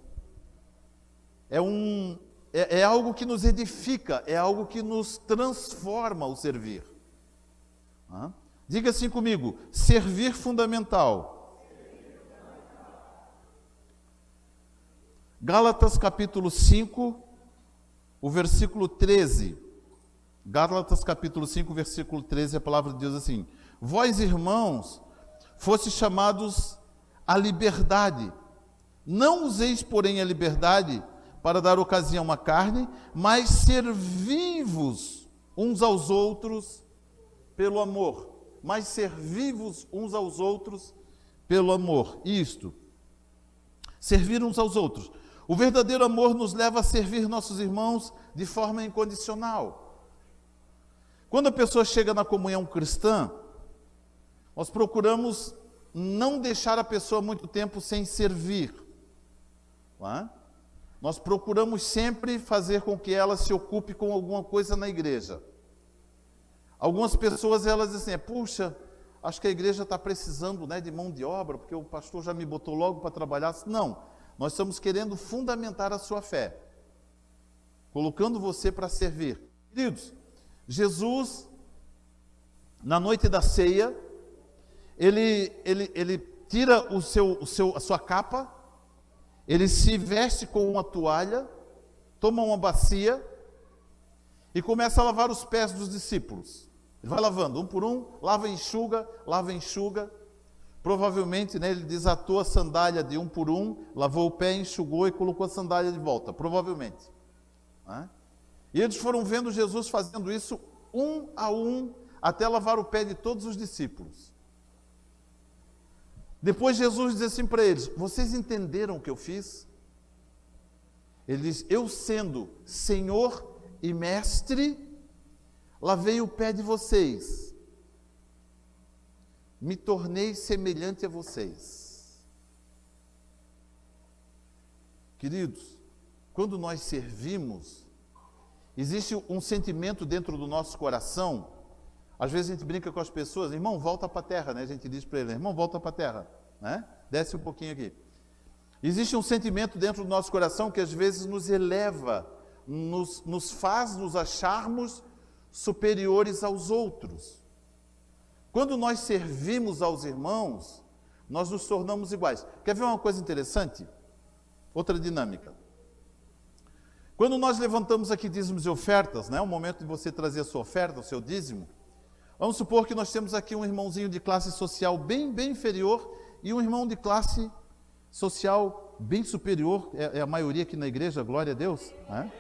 é algo que nos edifica, é algo que nos transforma o servir. Diga assim comigo, servir fundamental. Gálatas capítulo 5, o versículo 13. Gálatas capítulo 5, versículo 13, a palavra de Deus assim: vós, irmãos, fostes chamados a liberdade. Não useis, porém, a liberdade para dar ocasião à carne, mas servi-vos uns aos outros pelo amor. Mas servi-vos uns aos outros pelo amor. Isto, servir uns aos outros. O verdadeiro amor nos leva a servir nossos irmãos de forma incondicional. Quando a pessoa chega na comunhão cristã, nós procuramos não deixar a pessoa muito tempo sem servir. Nós procuramos sempre fazer com que ela se ocupe com alguma coisa na igreja. Algumas pessoas, elas dizem assim, puxa, acho que a igreja está precisando, né, de mão de obra, porque o pastor já me botou logo para trabalhar. Não, nós estamos querendo fundamentar a sua fé, colocando você para servir. Queridos, Jesus, na noite da ceia, ele tira a sua capa, ele se veste com uma toalha, toma uma bacia e começa a lavar os pés dos discípulos. Ele vai lavando, um por um, lava e enxuga, lava e enxuga. Provavelmente, né, ele desatou a sandália de um por um, lavou o pé, enxugou e colocou a sandália de volta, provavelmente. E eles foram vendo Jesus fazendo isso um a um, até lavar o pé de todos os discípulos. Depois Jesus diz assim para eles: vocês entenderam o que eu fiz? Ele diz: eu sendo Senhor e Mestre, lavei o pé de vocês, me tornei semelhante a vocês. Queridos, quando nós servimos, existe um sentimento dentro do nosso coração. Às vezes a gente brinca com as pessoas: irmão, volta para a terra, né? A gente diz para ele: irmão, volta para a terra, né? Desce um pouquinho aqui. Existe um sentimento dentro do nosso coração que às vezes nos eleva, nos faz nos acharmos superiores aos outros. Quando nós servimos aos irmãos, nós nos tornamos iguais. Quer ver uma coisa interessante? Outra dinâmica. Quando nós levantamos aqui dízimos e ofertas, né? O momento de você trazer a sua oferta, o seu dízimo. Vamos supor que nós temos aqui um irmãozinho de classe social bem inferior e um irmão de classe social bem superior, é a maioria aqui na igreja, glória a Deus. Né?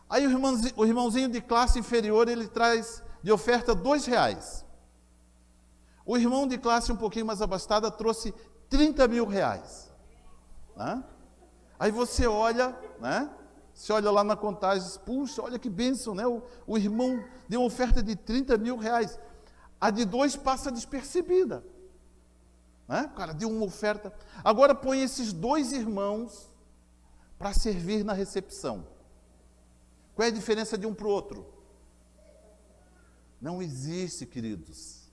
Aí o irmãozinho de classe inferior, ele traz de oferta R$2. O irmão de classe um pouquinho mais abastada trouxe R$30 mil. Né? Aí você olha, né? Você olha lá na contagem e diz: puxa, olha que bênção, né? O irmão deu uma oferta de R$30 mil. A de 2 passa despercebida. Né? O cara deu uma oferta. Agora põe esses 2 irmãos para servir na recepção. Qual é a diferença de um para o outro? Não existe, queridos.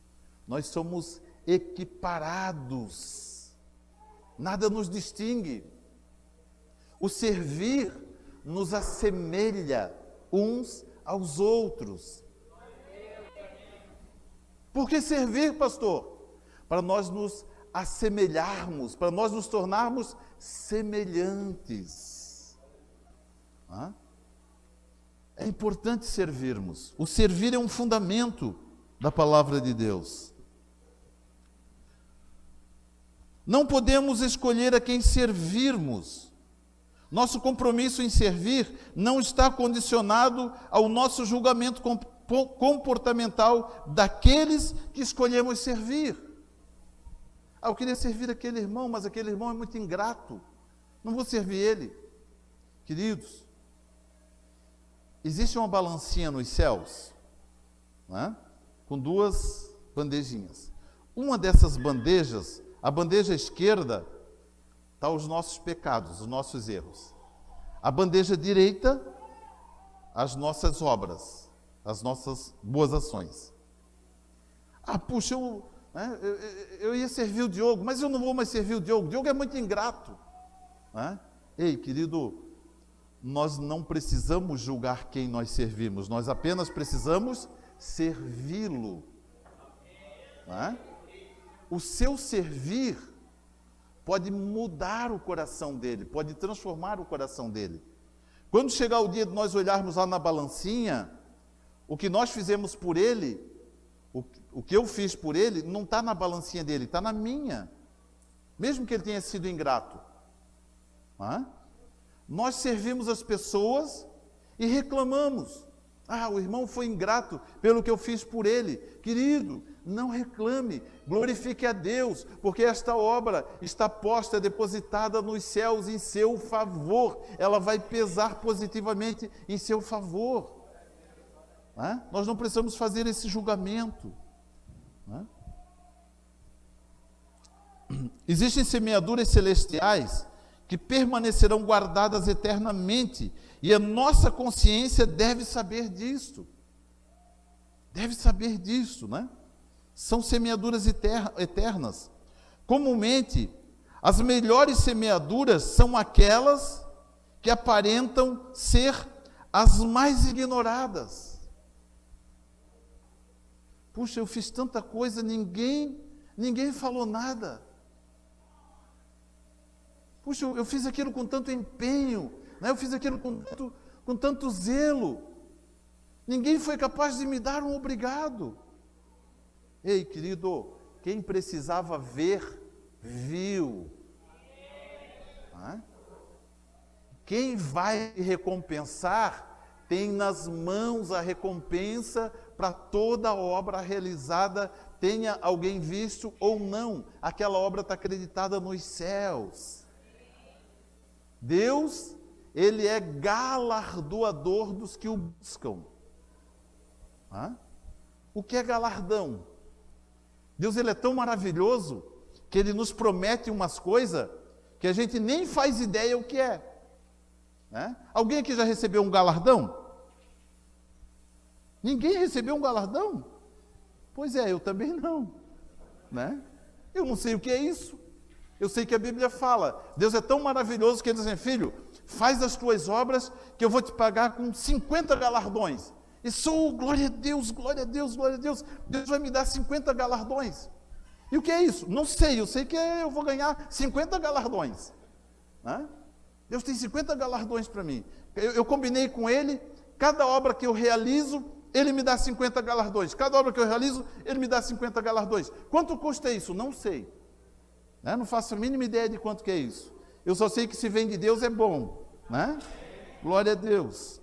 Nós somos equiparados. Nada nos distingue. O servir nos assemelha uns aos outros. Por que servir, pastor? Para nós nos assemelharmos, para nós nos tornarmos semelhantes. É importante servirmos. O servir é um fundamento da palavra de Deus. Não podemos escolher a quem servirmos. Nosso compromisso em servir não está condicionado ao nosso julgamento comportamental daqueles que escolhemos servir. Eu queria servir aquele irmão, mas aquele irmão é muito ingrato. Não vou servir ele. Queridos, existe uma balancinha nos céus, né? Com 2 bandejinhas. Uma dessas bandejas, a bandeja esquerda, está os nossos pecados, os nossos erros. A bandeja direita, as nossas obras, as nossas boas ações. Puxa, eu ia servir o Diogo, mas eu não vou mais servir o Diogo. O Diogo é muito ingrato. Né? Ei, querido, nós não precisamos julgar quem nós servimos, nós apenas precisamos servi-lo. Né? O seu servir pode mudar o coração dele, pode transformar o coração dele. Quando chegar o dia de nós olharmos lá na balancinha, o que nós fizemos por ele, o que eu fiz por ele, não está na balancinha dele, está na minha. Mesmo que ele tenha sido ingrato. Nós servimos as pessoas e reclamamos. O irmão foi ingrato pelo que eu fiz por ele. Querido, não reclame, glorifique a Deus, porque esta obra está posta, depositada nos céus em seu favor. Ela vai pesar positivamente em seu favor. Nós não precisamos fazer esse julgamento. Existem semeaduras celestiais que permanecerão guardadas eternamente, e a nossa consciência deve saber disto. Deve saber disso, né? São semeaduras eternas. Comumente, as melhores semeaduras são aquelas que aparentam ser as mais ignoradas. Puxa, eu fiz tanta coisa, ninguém falou nada. Puxa, eu fiz aquilo com tanto empenho, né? Eu fiz aquilo com tanto zelo. Ninguém foi capaz de me dar um obrigado. Ei, querido, quem precisava ver, viu. Quem vai recompensar, tem nas mãos a recompensa para toda a obra realizada tenha alguém visto ou não, aquela obra está acreditada nos céus. Deus, Ele é galardoador dos que o buscam. O que é galardão? Deus, Ele é tão maravilhoso que Ele nos promete umas coisas que a gente nem faz ideia o que é. Alguém aqui já recebeu um galardão? Ninguém recebeu um galardão? Pois é, eu também não. Eu não sei o que é isso. Eu sei que a Bíblia fala, Deus é tão maravilhoso que Ele diz assim, filho, faz as tuas obras que eu vou te pagar com 50 galardões. E sou, glória a Deus, glória a Deus, glória a Deus. Deus vai me dar 50 galardões. E o que é isso? Não sei, eu sei que eu vou ganhar 50 galardões. Deus tem 50 galardões para mim. Eu combinei com Ele, cada obra que eu realizo, Ele me dá 50 galardões. Cada obra que eu realizo, Ele me dá 50 galardões. Quanto custa isso? Não sei. Não faço a mínima ideia de quanto que é isso. Eu só sei que se vem de Deus é bom. Glória a Deus.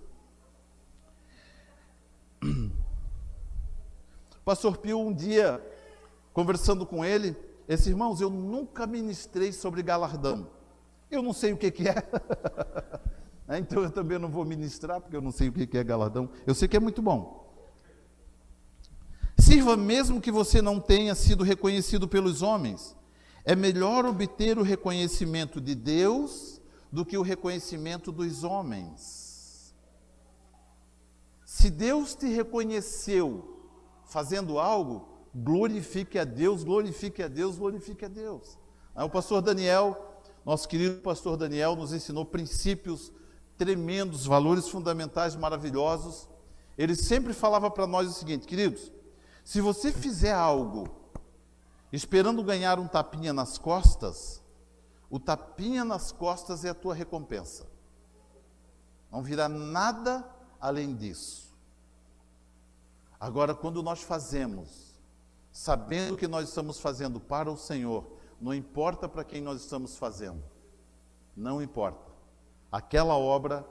Pastor Pio, um dia, conversando com ele, disse, irmãos, eu nunca ministrei sobre galardão. Eu não sei o que é. Então eu também não vou ministrar, porque eu não sei o que é galardão. Eu sei que é muito bom. Sirva mesmo que você não tenha sido reconhecido pelos homens. É melhor obter o reconhecimento de Deus do que o reconhecimento dos homens. Se Deus te reconheceu fazendo algo, glorifique a Deus, glorifique a Deus, glorifique a Deus. O pastor Daniel, nosso querido pastor Daniel, nos ensinou princípios tremendos, valores fundamentais maravilhosos. Ele sempre falava para nós o seguinte, queridos, se você fizer algo esperando ganhar um tapinha nas costas, o tapinha nas costas é a tua recompensa. Não virá nada além disso. Agora, quando nós fazemos, sabendo que nós estamos fazendo para o Senhor, não importa para quem nós estamos fazendo, não importa. Aquela obra,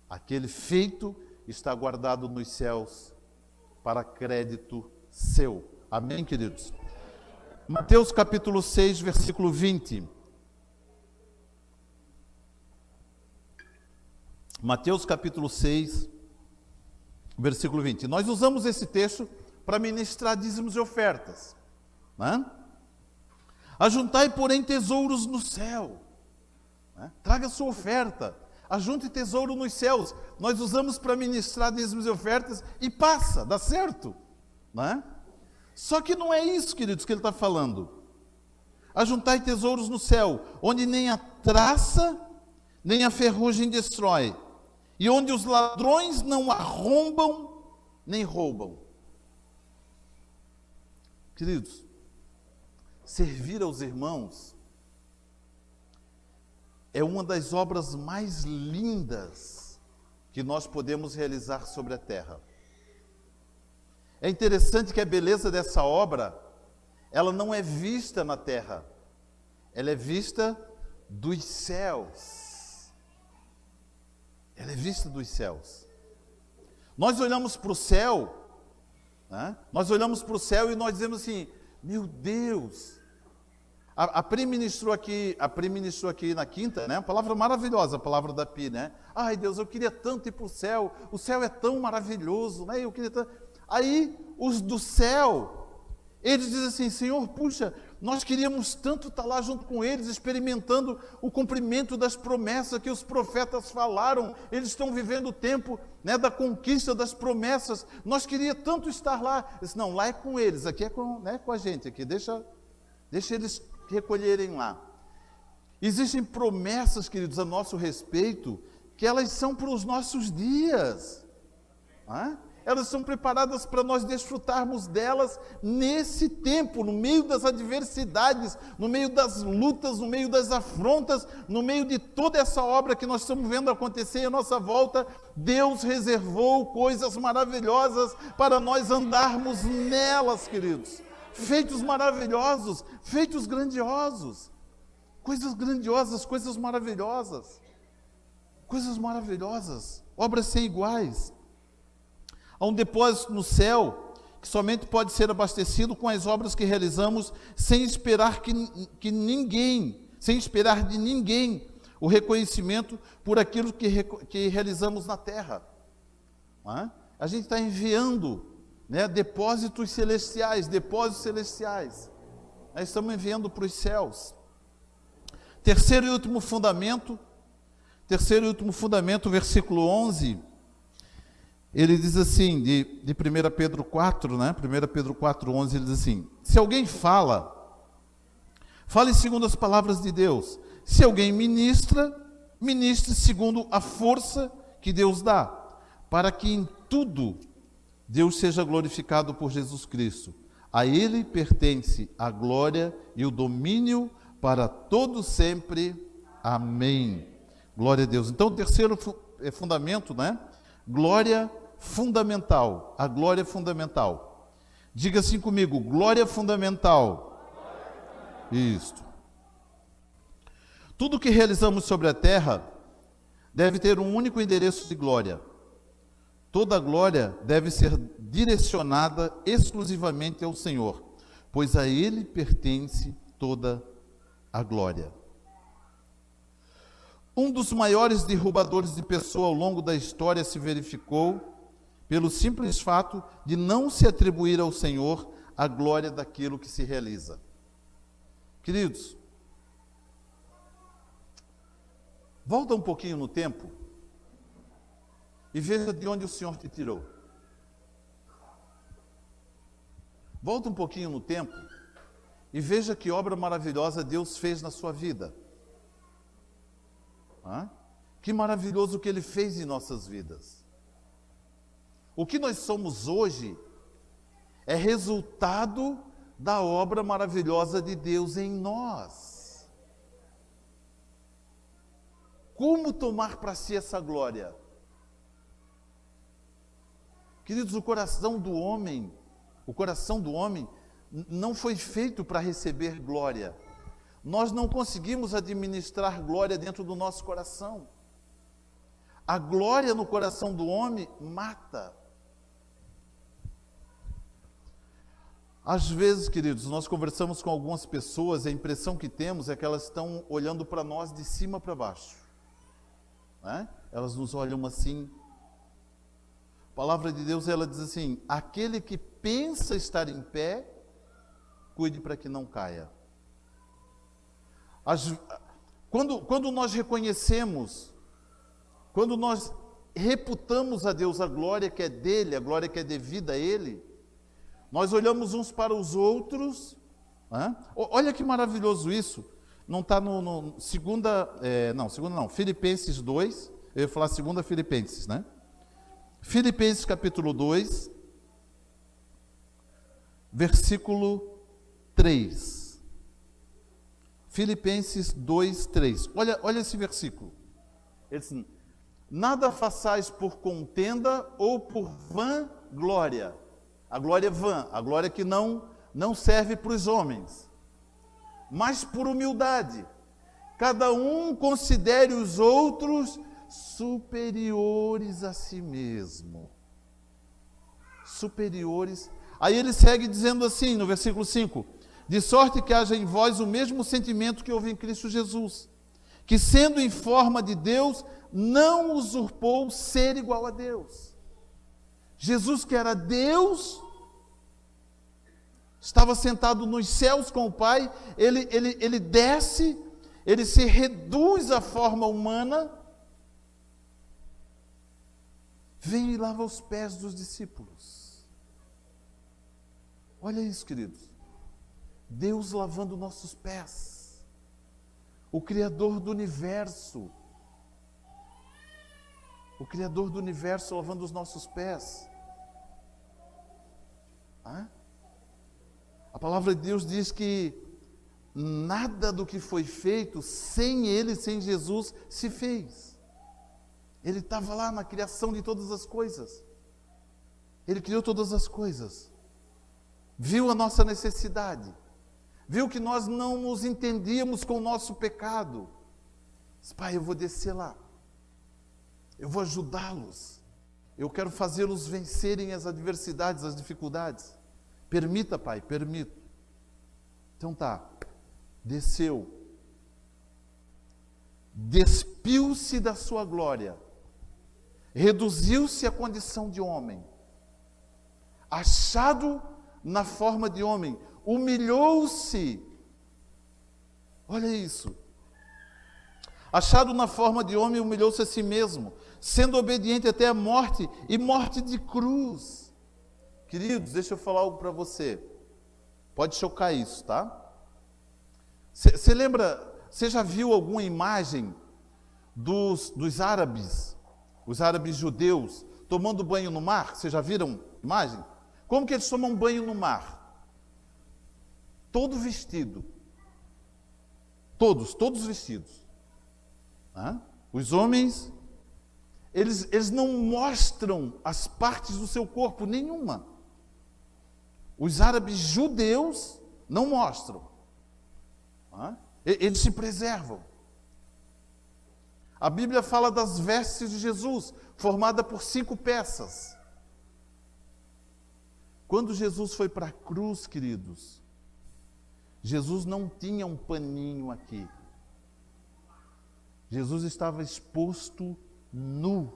aquele feito, está guardado nos céus para crédito seu. Amém, queridos? Mateus capítulo 6, versículo 20. Mateus capítulo 6, versículo 20. Nós usamos esse texto para ministrar dízimos e ofertas. Ajuntai, porém, tesouros no céu. Traga sua oferta. Ajunte tesouro nos céus. Nós usamos para ministrar dízimos e ofertas e passa, dá certo. Só que não é isso, queridos, que ele está falando. Ajuntai tesouros no céu, onde nem a traça, nem a ferrugem destrói, e onde os ladrões não arrombam, nem roubam. Queridos, servir aos irmãos é uma das obras mais lindas que nós podemos realizar sobre a terra. É interessante que a beleza dessa obra, ela não é vista na terra, ela é vista dos céus. Ela é vista dos céus. Nós olhamos para o céu, nós olhamos para o céu e nós dizemos assim, meu Deus, a Pri ministrou aqui na quinta, uma palavra maravilhosa, a palavra da Pi, Ai Deus, eu queria tanto ir para o céu é tão maravilhoso, eu queria tanto... Aí, os do céu, eles dizem assim, Senhor, puxa, nós queríamos tanto estar lá junto com eles, experimentando o cumprimento das promessas que os profetas falaram. Eles estão vivendo o tempo da conquista das promessas. Nós queríamos tanto estar lá. Eu disse, não, lá é com eles, aqui é com a gente, aqui deixa eles recolherem lá. Existem promessas, queridos, a nosso respeito, que elas são para os nossos dias. Elas são preparadas para nós desfrutarmos delas nesse tempo, no meio das adversidades, no meio das lutas, no meio das afrontas, no meio de toda essa obra que nós estamos vendo acontecer à nossa volta. Deus reservou coisas maravilhosas para nós andarmos nelas, queridos. Feitos maravilhosos, feitos grandiosos. Coisas grandiosas, coisas maravilhosas. Coisas maravilhosas, obras sem iguais. Há um depósito no céu que somente pode ser abastecido com as obras que realizamos sem esperar sem esperar de ninguém o reconhecimento por aquilo que realizamos na terra. Não é? A gente está enviando, né, depósitos celestiais. Nós estamos enviando para os céus. Terceiro e último fundamento, versículo 11, ele diz assim, de 1 Pedro 4, né? 1 Pedro 4, 11, ele diz assim: se alguém fale segundo as palavras de Deus. Se alguém ministre segundo a força que Deus dá, para que em tudo Deus seja glorificado por Jesus Cristo. A Ele pertence a glória e o domínio para todo sempre. Amém. Glória a Deus. Então, o terceiro fundamento, né? Glória fundamental. A glória fundamental. Diga assim comigo: glória fundamental. Isto. Tudo que realizamos sobre a terra deve ter um único endereço de glória. Toda glória deve ser direcionada exclusivamente ao Senhor, pois a Ele pertence toda a glória. Um dos maiores derrubadores de pessoa ao longo da história se verificou pelo simples fato de não se atribuir ao Senhor a glória daquilo que se realiza. Queridos, volta um pouquinho no tempo e veja de onde o Senhor te tirou. Volta um pouquinho no tempo e veja que obra maravilhosa Deus fez na sua vida. Que maravilhoso que Ele fez em nossas vidas. O que nós somos hoje é resultado da obra maravilhosa de Deus em nós. Como tomar para si essa glória? Queridos, o coração do homem não foi feito para receber glória. Nós não conseguimos administrar glória dentro do nosso coração. A glória no coração do homem mata. Às vezes, queridos, nós conversamos com algumas pessoas e a impressão que temos é que elas estão olhando para nós de cima para baixo. Né? Elas nos olham assim. A palavra de Deus, ela diz assim: aquele que pensa estar em pé, cuide para que não caia. Quando nós reconhecemos, quando nós reputamos a Deus a glória que é dele, a glória que é devida a Ele, nós olhamos uns para os outros. Olha que maravilhoso isso. Não está no Filipenses 2, eu ia falar 2 Filipenses, né? Filipenses capítulo 2, versículo 3. Filipenses 2, 3. Olha esse versículo. Ele diz assim: nada façais por contenda ou por vã glória. A glória é vã, a glória que não serve para os homens, mas por humildade. Cada um considere os outros superiores a si mesmo. Superiores. Aí ele segue dizendo assim, no versículo 5: de sorte que haja em vós o mesmo sentimento que houve em Cristo Jesus, que sendo em forma de Deus, não usurpou ser igual a Deus. Jesus, que era Deus, estava sentado nos céus com o Pai, ele desce, ele se reduz à forma humana, vem e lava os pés dos discípulos. Olha isso, queridos. Deus lavando nossos pés. O Criador do universo. O Criador do universo lavando os nossos pés. A palavra de Deus diz que nada do que foi feito sem Ele, sem Jesus, se fez. Ele estava lá na criação de todas as coisas. Ele criou todas as coisas. Viu a nossa necessidade. Viu que nós não nos entendíamos com o nosso pecado. Disse: Pai, eu vou descer lá. Eu vou ajudá-los. Eu quero fazê-los vencerem as adversidades, as dificuldades. Permita, Pai, permito. Então tá, desceu. Despiu-se da sua glória. Reduziu-se à condição de homem. Achado na forma de homem. Humilhou-se. Olha isso. Achado na forma de homem, humilhou-se a si mesmo, sendo obediente até a morte, e morte de cruz. Queridos, deixa eu falar algo para você. Pode chocar isso, tá? Você lembra, você já viu alguma imagem dos árabes, os árabes judeus, tomando banho no mar? Vocês já viram imagem? Como que eles tomam banho no mar? Todo vestido. Todos vestidos. Os homens, eles não mostram as partes do seu corpo, nenhuma. Os árabes judeus não mostram. Eles se preservam. A Bíblia fala das vestes de Jesus, formada por 5 peças. Quando Jesus foi para a cruz, queridos, Jesus não tinha um paninho aqui. Jesus estava exposto nu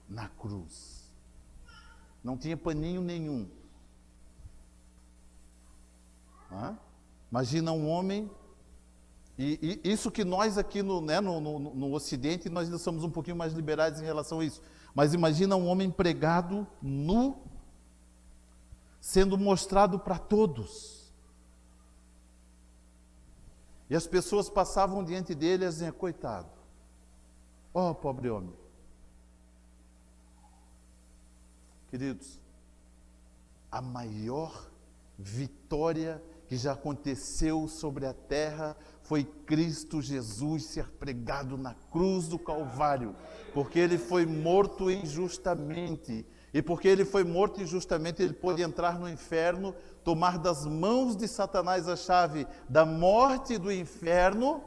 na cruz. Não tinha paninho nenhum. Imagina um homem, e isso que nós aqui no Ocidente, nós ainda somos um pouquinho mais liberais em relação a isso. Mas imagina um homem pregado nu, sendo mostrado para todos. E as pessoas passavam diante dele e diziam: coitado. Oh, pobre homem. Queridos, a maior vitória que já aconteceu sobre a terra foi Cristo Jesus ser pregado na cruz do Calvário, porque ele foi morto injustamente. E porque ele foi morto injustamente, ele pôde entrar no inferno, tomar das mãos de Satanás a chave da morte e do inferno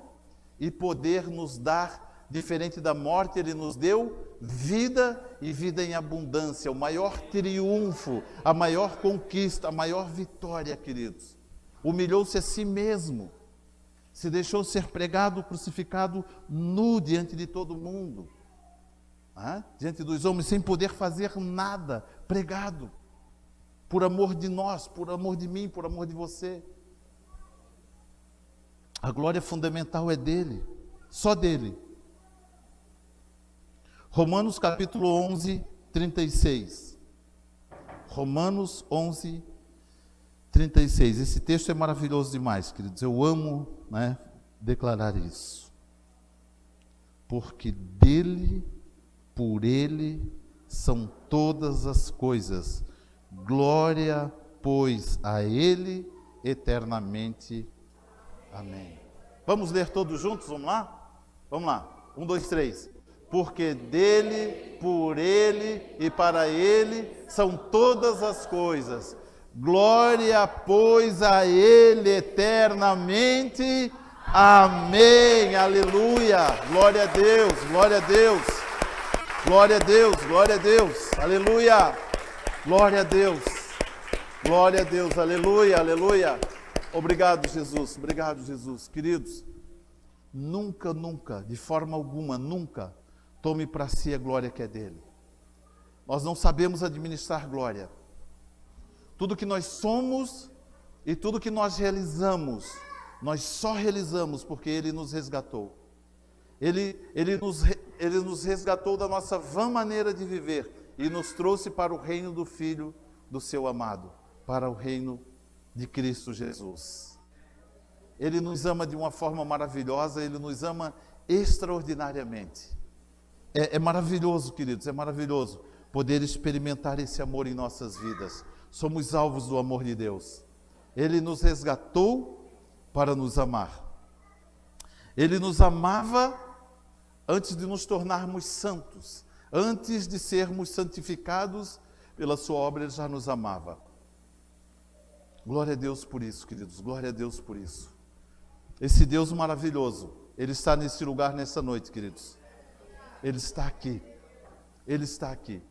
e poder nos dar. Diferente da morte, ele nos deu vida e vida em abundância. O maior triunfo, a maior conquista, a maior vitória, queridos. Humilhou-se a si mesmo. Se deixou ser pregado, crucificado, nu diante de todo mundo. Diante dos homens, sem poder fazer nada. Pregado. Por amor de nós, por amor de mim, por amor de você. A glória fundamental é dele. Só dele. Romanos capítulo 11, 36. Romanos 11, 36. Esse texto é maravilhoso demais, queridos. Eu amo, declarar isso. Porque dele, por ele, são todas as coisas. Glória, pois, a ele eternamente. Amém. Vamos ler todos juntos? Vamos lá? Vamos lá. 1, 2, 3. Porque dele, por ele e para ele são todas as coisas. Glória, pois, a ele eternamente. Amém. Aleluia. Glória a Deus, glória a Deus. Glória a Deus, glória a Deus. Aleluia. Glória a Deus. Glória a Deus. Aleluia, aleluia. Obrigado, Jesus. Obrigado, Jesus. Queridos, nunca, de forma alguma, nunca tome para si a glória que é dele. Nós não sabemos administrar glória. Tudo que nós somos e tudo que nós realizamos, nós só realizamos porque ele nos resgatou. Ele nos resgatou da nossa vã maneira de viver e nos trouxe para o reino do Filho do seu amado, para o reino de Cristo Jesus. Ele nos ama de uma forma maravilhosa, ele nos ama extraordinariamente. É maravilhoso, queridos, é maravilhoso poder experimentar esse amor em nossas vidas. Somos alvos do amor de Deus. Ele nos resgatou para nos amar. Ele nos amava antes de nos tornarmos santos. Antes de sermos santificados pela sua obra, ele já nos amava. Glória a Deus por isso, queridos, glória a Deus por isso. Esse Deus maravilhoso, ele está nesse lugar nessa noite, queridos. Ele está aqui. Ele está aqui.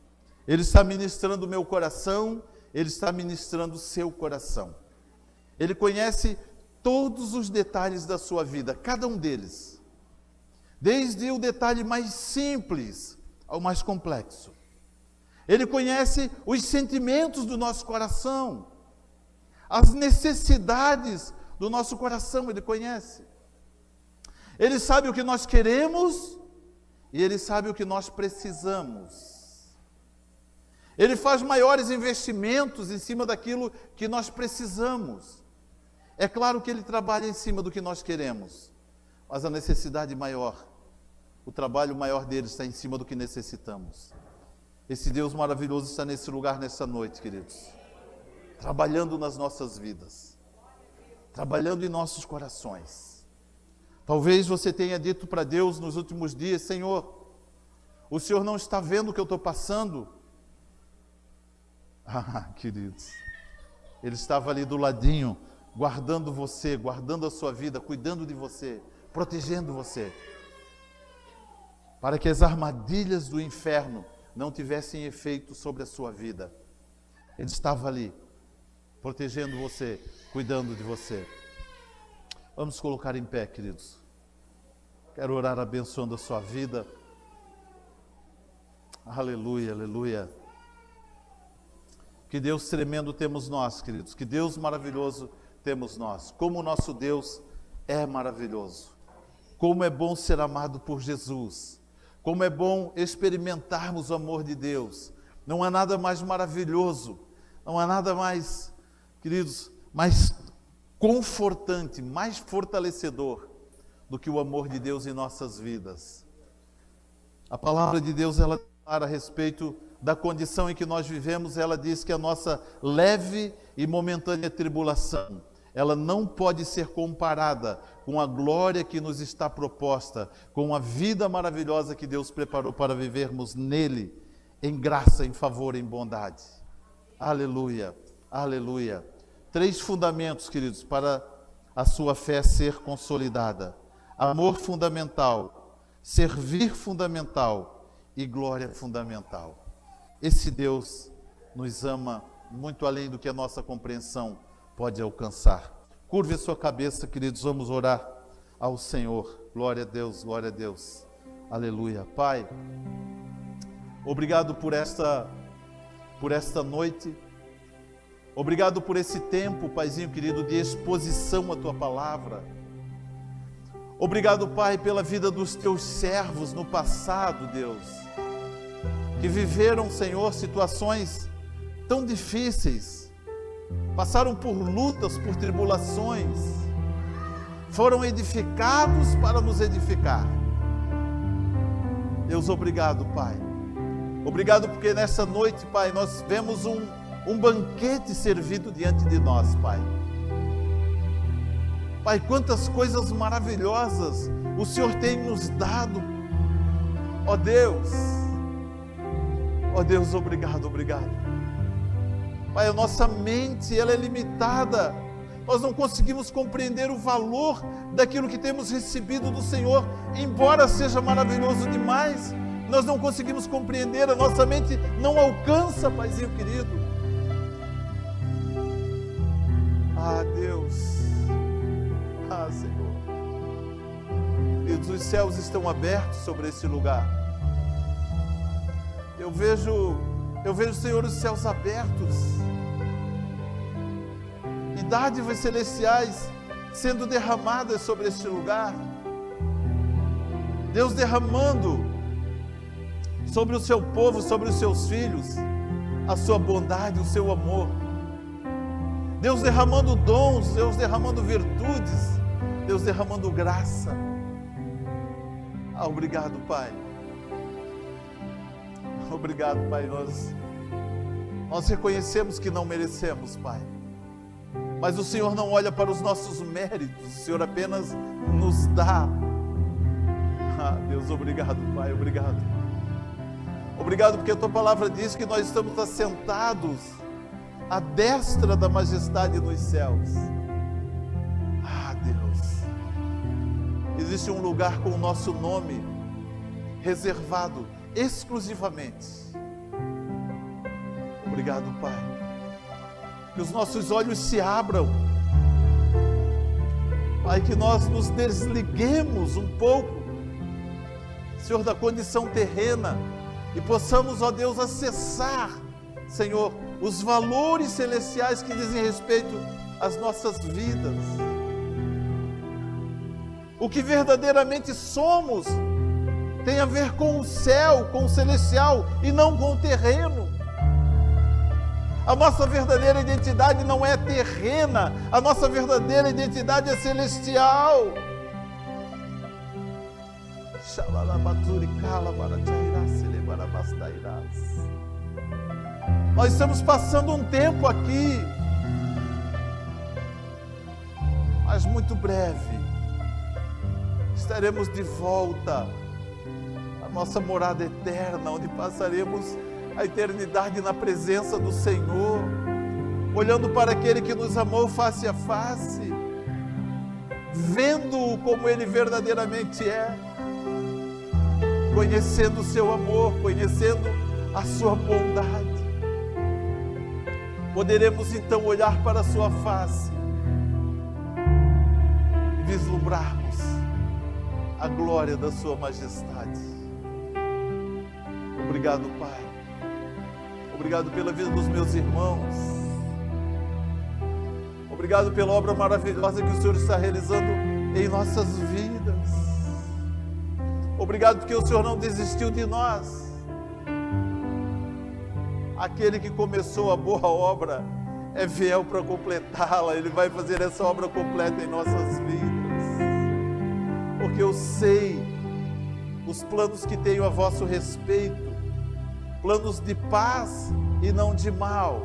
Ele está ministrando o meu coração, Ele está ministrando o seu coração. Ele conhece todos os detalhes da sua vida, cada um deles. Desde o detalhe mais simples ao mais complexo. Ele conhece os sentimentos do nosso coração, as necessidades do nosso coração, Ele conhece. Ele sabe o que nós queremos e Ele sabe o que nós precisamos. Ele faz maiores investimentos em cima daquilo que nós precisamos. É claro que Ele trabalha em cima do que nós queremos, mas a necessidade maior, o trabalho maior dele está em cima do que necessitamos. Esse Deus maravilhoso está nesse lugar nessa noite, queridos, trabalhando nas nossas vidas, trabalhando em nossos corações. Talvez você tenha dito para Deus nos últimos dias: Senhor, o Senhor não está vendo o que eu estou passando? Ah, queridos, Ele estava ali do ladinho, guardando você, guardando a sua vida, cuidando de você, protegendo você, para que as armadilhas do inferno não tivessem efeito sobre a sua vida. Ele estava ali, protegendo você, cuidando de você. Vamos colocar em pé, queridos. Quero orar abençoando a sua vida. Aleluia, aleluia. Que Deus tremendo temos nós, queridos. Que Deus maravilhoso temos nós. Como o nosso Deus é maravilhoso. Como é bom ser amado por Jesus. Como é bom experimentarmos o amor de Deus. Não há nada mais maravilhoso, não há nada mais, queridos, mais confortante, mais fortalecedor do que o amor de Deus em nossas vidas. A palavra de Deus, ela fala a respeito da condição em que nós vivemos. Ela diz que a nossa leve e momentânea tribulação, ela não pode ser comparada com a glória que nos está proposta, com a vida maravilhosa que Deus preparou para vivermos nele, em graça, em favor, em bondade. Aleluia, aleluia. 3 fundamentos, queridos, para a sua fé ser consolidada: amor fundamental, servir fundamental e glória fundamental. Esse Deus nos ama muito além do que a nossa compreensão pode alcançar. Curve a sua cabeça, queridos, vamos orar ao Senhor. Glória a Deus, glória a Deus. Aleluia. Pai, obrigado por esta noite. Obrigado por esse tempo, Paizinho querido, de exposição à Tua Palavra. Obrigado, Pai, pela vida dos Teus servos no passado, Deus, que viveram, Senhor, situações tão difíceis, passaram por lutas, por tribulações, foram edificados para nos edificar. Deus, obrigado, Pai. Obrigado porque nessa noite, Pai, nós vemos um banquete servido diante de nós, Pai. Pai, quantas coisas maravilhosas o Senhor tem nos dado. Ó Deus, obrigado, obrigado. Pai, a nossa mente, ela é limitada. Nós não conseguimos compreender o valor daquilo que temos recebido do Senhor, embora seja maravilhoso demais. Nós não conseguimos compreender, a nossa mente não alcança, Paizinho querido. Ah, Deus, ah, Senhor, Deus, os céus estão abertos sobre esse lugar. Eu vejo, Senhor, os céus abertos, e dádivas celestiais sendo derramadas sobre este lugar. Deus derramando sobre o seu povo, sobre os seus filhos, a sua bondade, o seu amor. Deus derramando dons, Deus derramando virtudes, Deus derramando graça. Ah, obrigado, Pai. Obrigado, Pai. Nós reconhecemos que não merecemos, Pai. Mas o Senhor não olha para os nossos méritos, o Senhor apenas nos dá. Ah, Deus, obrigado, Pai, obrigado. Obrigado porque a Tua Palavra diz que nós estamos assentados à destra da majestade nos céus. Ah, Deus, existe um lugar com o nosso nome reservado exclusivamente Obrigado, Pai. Que os nossos olhos se abram. Pai, que nós nos desliguemos um pouco, Senhor, da condição terrena e possamos, ó Deus, acessar, Senhor, os valores celestiais que dizem respeito às nossas vidas. O que verdadeiramente somos tem a ver com o céu, com o celestial e não com o terreno. A nossa verdadeira identidade não é terrena, a nossa verdadeira identidade é celestial. Nós estamos passando um tempo aqui, mas muito breve estaremos de volta à nossa morada eterna, onde passaremos a eternidade na presença do Senhor, olhando para aquele que nos amou face a face, vendo-o como Ele verdadeiramente é, conhecendo o seu amor, conhecendo a sua bondade. Poderemos então olhar para a sua face e vislumbrarmos a glória da sua majestade. Obrigado, Pai. Obrigado pela vida dos meus irmãos. Obrigado pela obra maravilhosa que o Senhor está realizando em nossas vidas. Obrigado porque o Senhor não desistiu de nós. Aquele que começou a boa obra é fiel para completá-la. Ele vai fazer essa obra completa em nossas vidas. Porque eu sei os planos que tenho a vosso respeito, planos de paz e não de mal,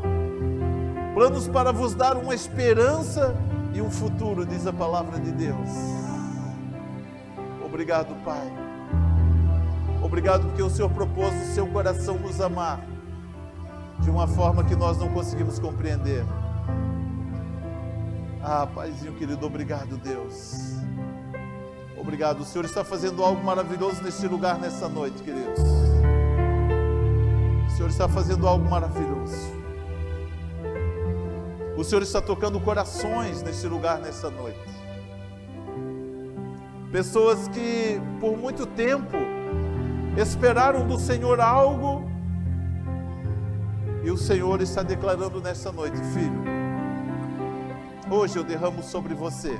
planos para vos dar uma esperança e um futuro, diz a palavra de Deus. Obrigado, Pai. Obrigado porque o Senhor propôs no seu coração nos amar de uma forma que nós não conseguimos compreender. Ah, Paizinho querido, obrigado, Deus. Obrigado, o Senhor está fazendo algo maravilhoso neste lugar, nessa noite, queridos. O Senhor está fazendo algo maravilhoso. O Senhor está tocando corações neste lugar, nessa noite. Pessoas que por muito tempo esperaram do Senhor algo, e o Senhor está declarando nesta noite: filho, hoje eu derramo sobre você,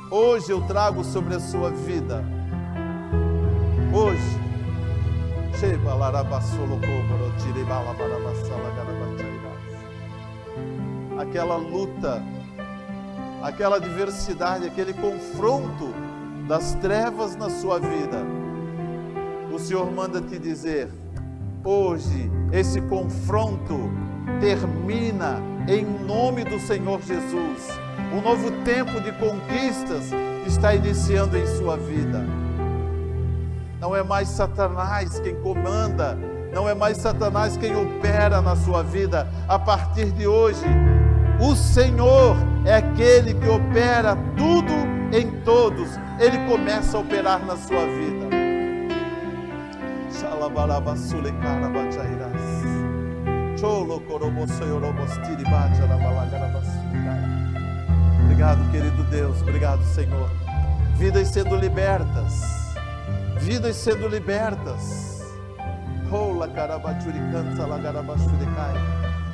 hoje eu trago sobre a sua vida, hoje, aquela luta, aquela adversidade, aquele confronto das trevas na sua vida, o Senhor manda te dizer: hoje esse confronto termina em nome do Senhor Jesus. Um novo tempo de conquistas está iniciando em sua vida. Não é mais Satanás quem comanda, não é mais Satanás quem opera na sua vida. A partir de hoje, o Senhor é aquele que opera tudo em todos. Ele começa a operar na sua vida. Obrigado, querido Deus, obrigado, Senhor. Vidas sendo libertas, vidas sendo libertas.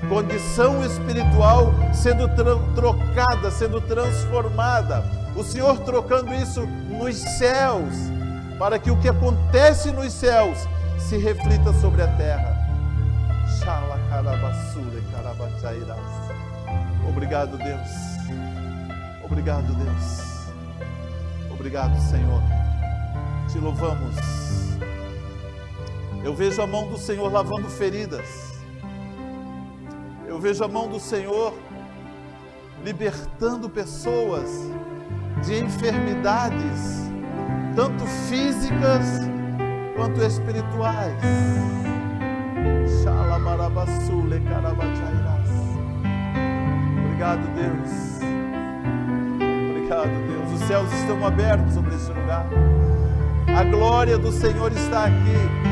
Condição espiritual sendo trocada, sendo transformada. O Senhor trocando isso nos céus, para que o que acontece nos céus se reflita sobre a terra. Obrigado, Deus. Obrigado, Deus. Obrigado, Senhor. Te louvamos. Eu vejo a mão do Senhor lavando feridas. Eu vejo a mão do Senhor libertando pessoas de enfermidades, tanto físicas quanto espirituais. Obrigado, Deus. Obrigado, Deus. Os céus estão abertos sobre esse lugar. A glória do Senhor está aqui.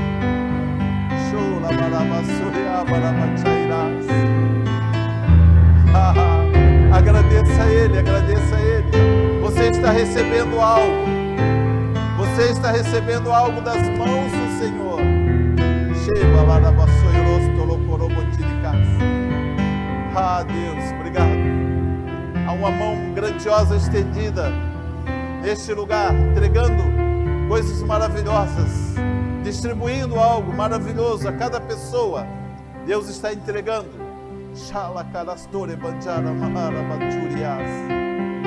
Agradeça a Ele, agradeça a Ele. Você está recebendo algo. Você está recebendo algo das mãos do Senhor. Ah, Deus, obrigado. Há uma mão grandiosa estendida neste lugar, entregando coisas maravilhosas, distribuindo algo maravilhoso a cada pessoa. Deus está entregando.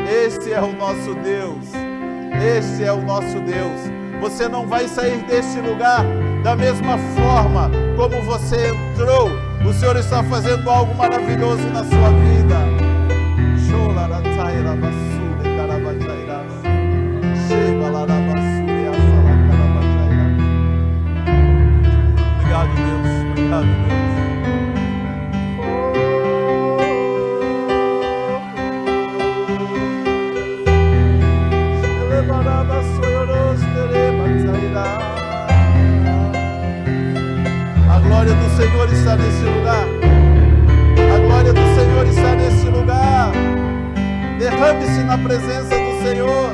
Este é o nosso Deus. Este é o nosso Deus. Você não vai sair deste lugar da mesma forma como você entrou. O Senhor está fazendo algo maravilhoso na sua vida. Obrigado, Deus. Obrigado, Deus. A glória do Senhor está nesse lugar. A glória do Senhor está nesse lugar. Derrame-se na presença do Senhor.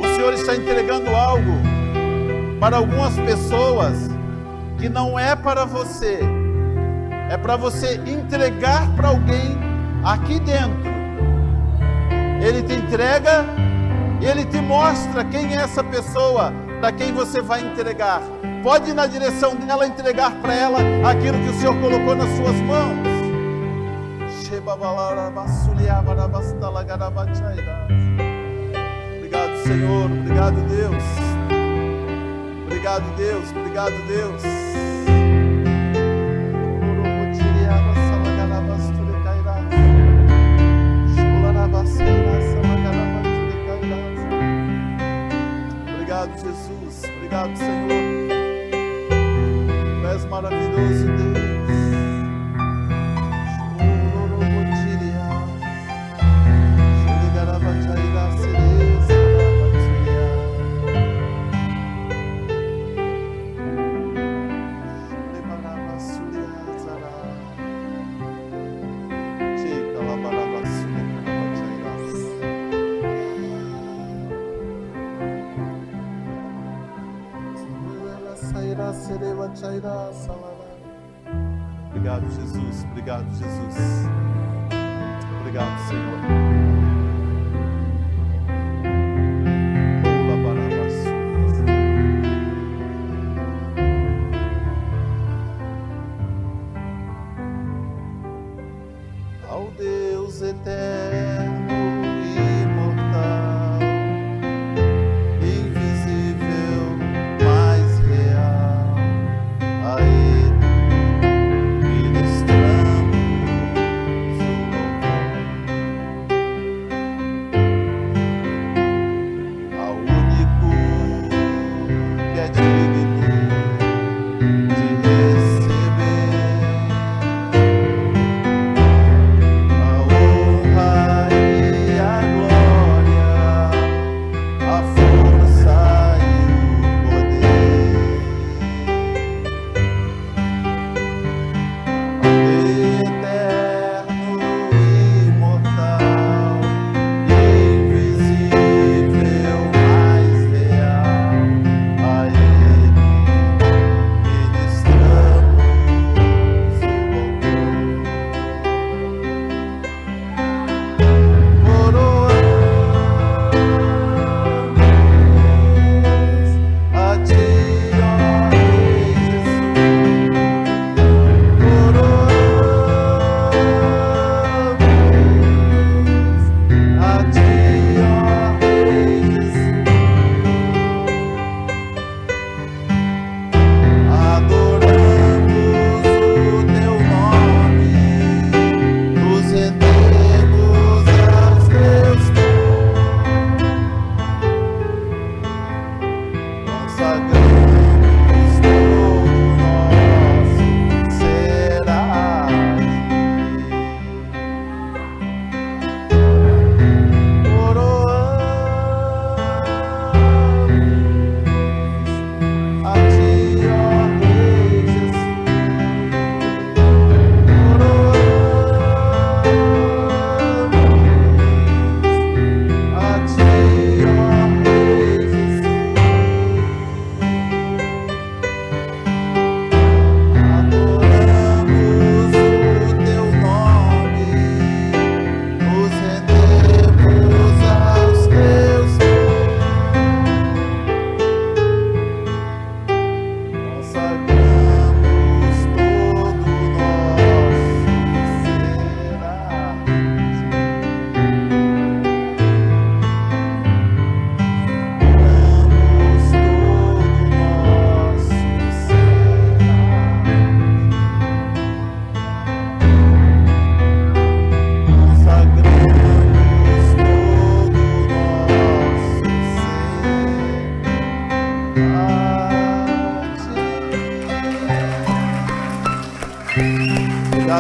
O Senhor está entregando algo para algumas pessoas que não é para você, é para você entregar para alguém aqui dentro. Ele te entrega e Ele te mostra quem é essa pessoa para quem você vai entregar. Pode ir na direção dela, entregar para ela aquilo que o Senhor colocou nas suas mãos. Obrigado, Senhor. Obrigado, Deus. Obrigado, Deus. Obrigado, Deus. Obrigado, Jesus. Obrigado, Senhor. Tu és maravilhoso, Deus. Obrigado, Jesus. Obrigado, Jesus. Obrigado, Senhor. Ao Deus eterno, imortal, invisível, mais real, a Ele ministramos o louvor.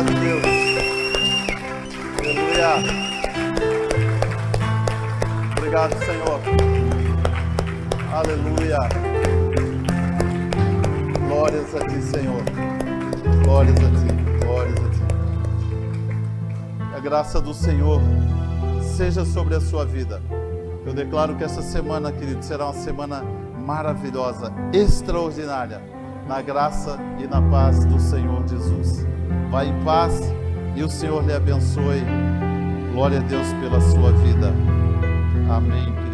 Obrigado, Deus. Aleluia. Obrigado, Senhor. Aleluia. Glórias a Ti, Senhor. Glórias a Ti. Glórias a Ti. A graça do Senhor seja sobre a sua vida. Eu declaro que essa semana, querido, será uma semana maravilhosa, extraordinária, na graça e na paz do Senhor Jesus. Vá em paz e o Senhor lhe abençoe. Glória a Deus pela sua vida. Amém.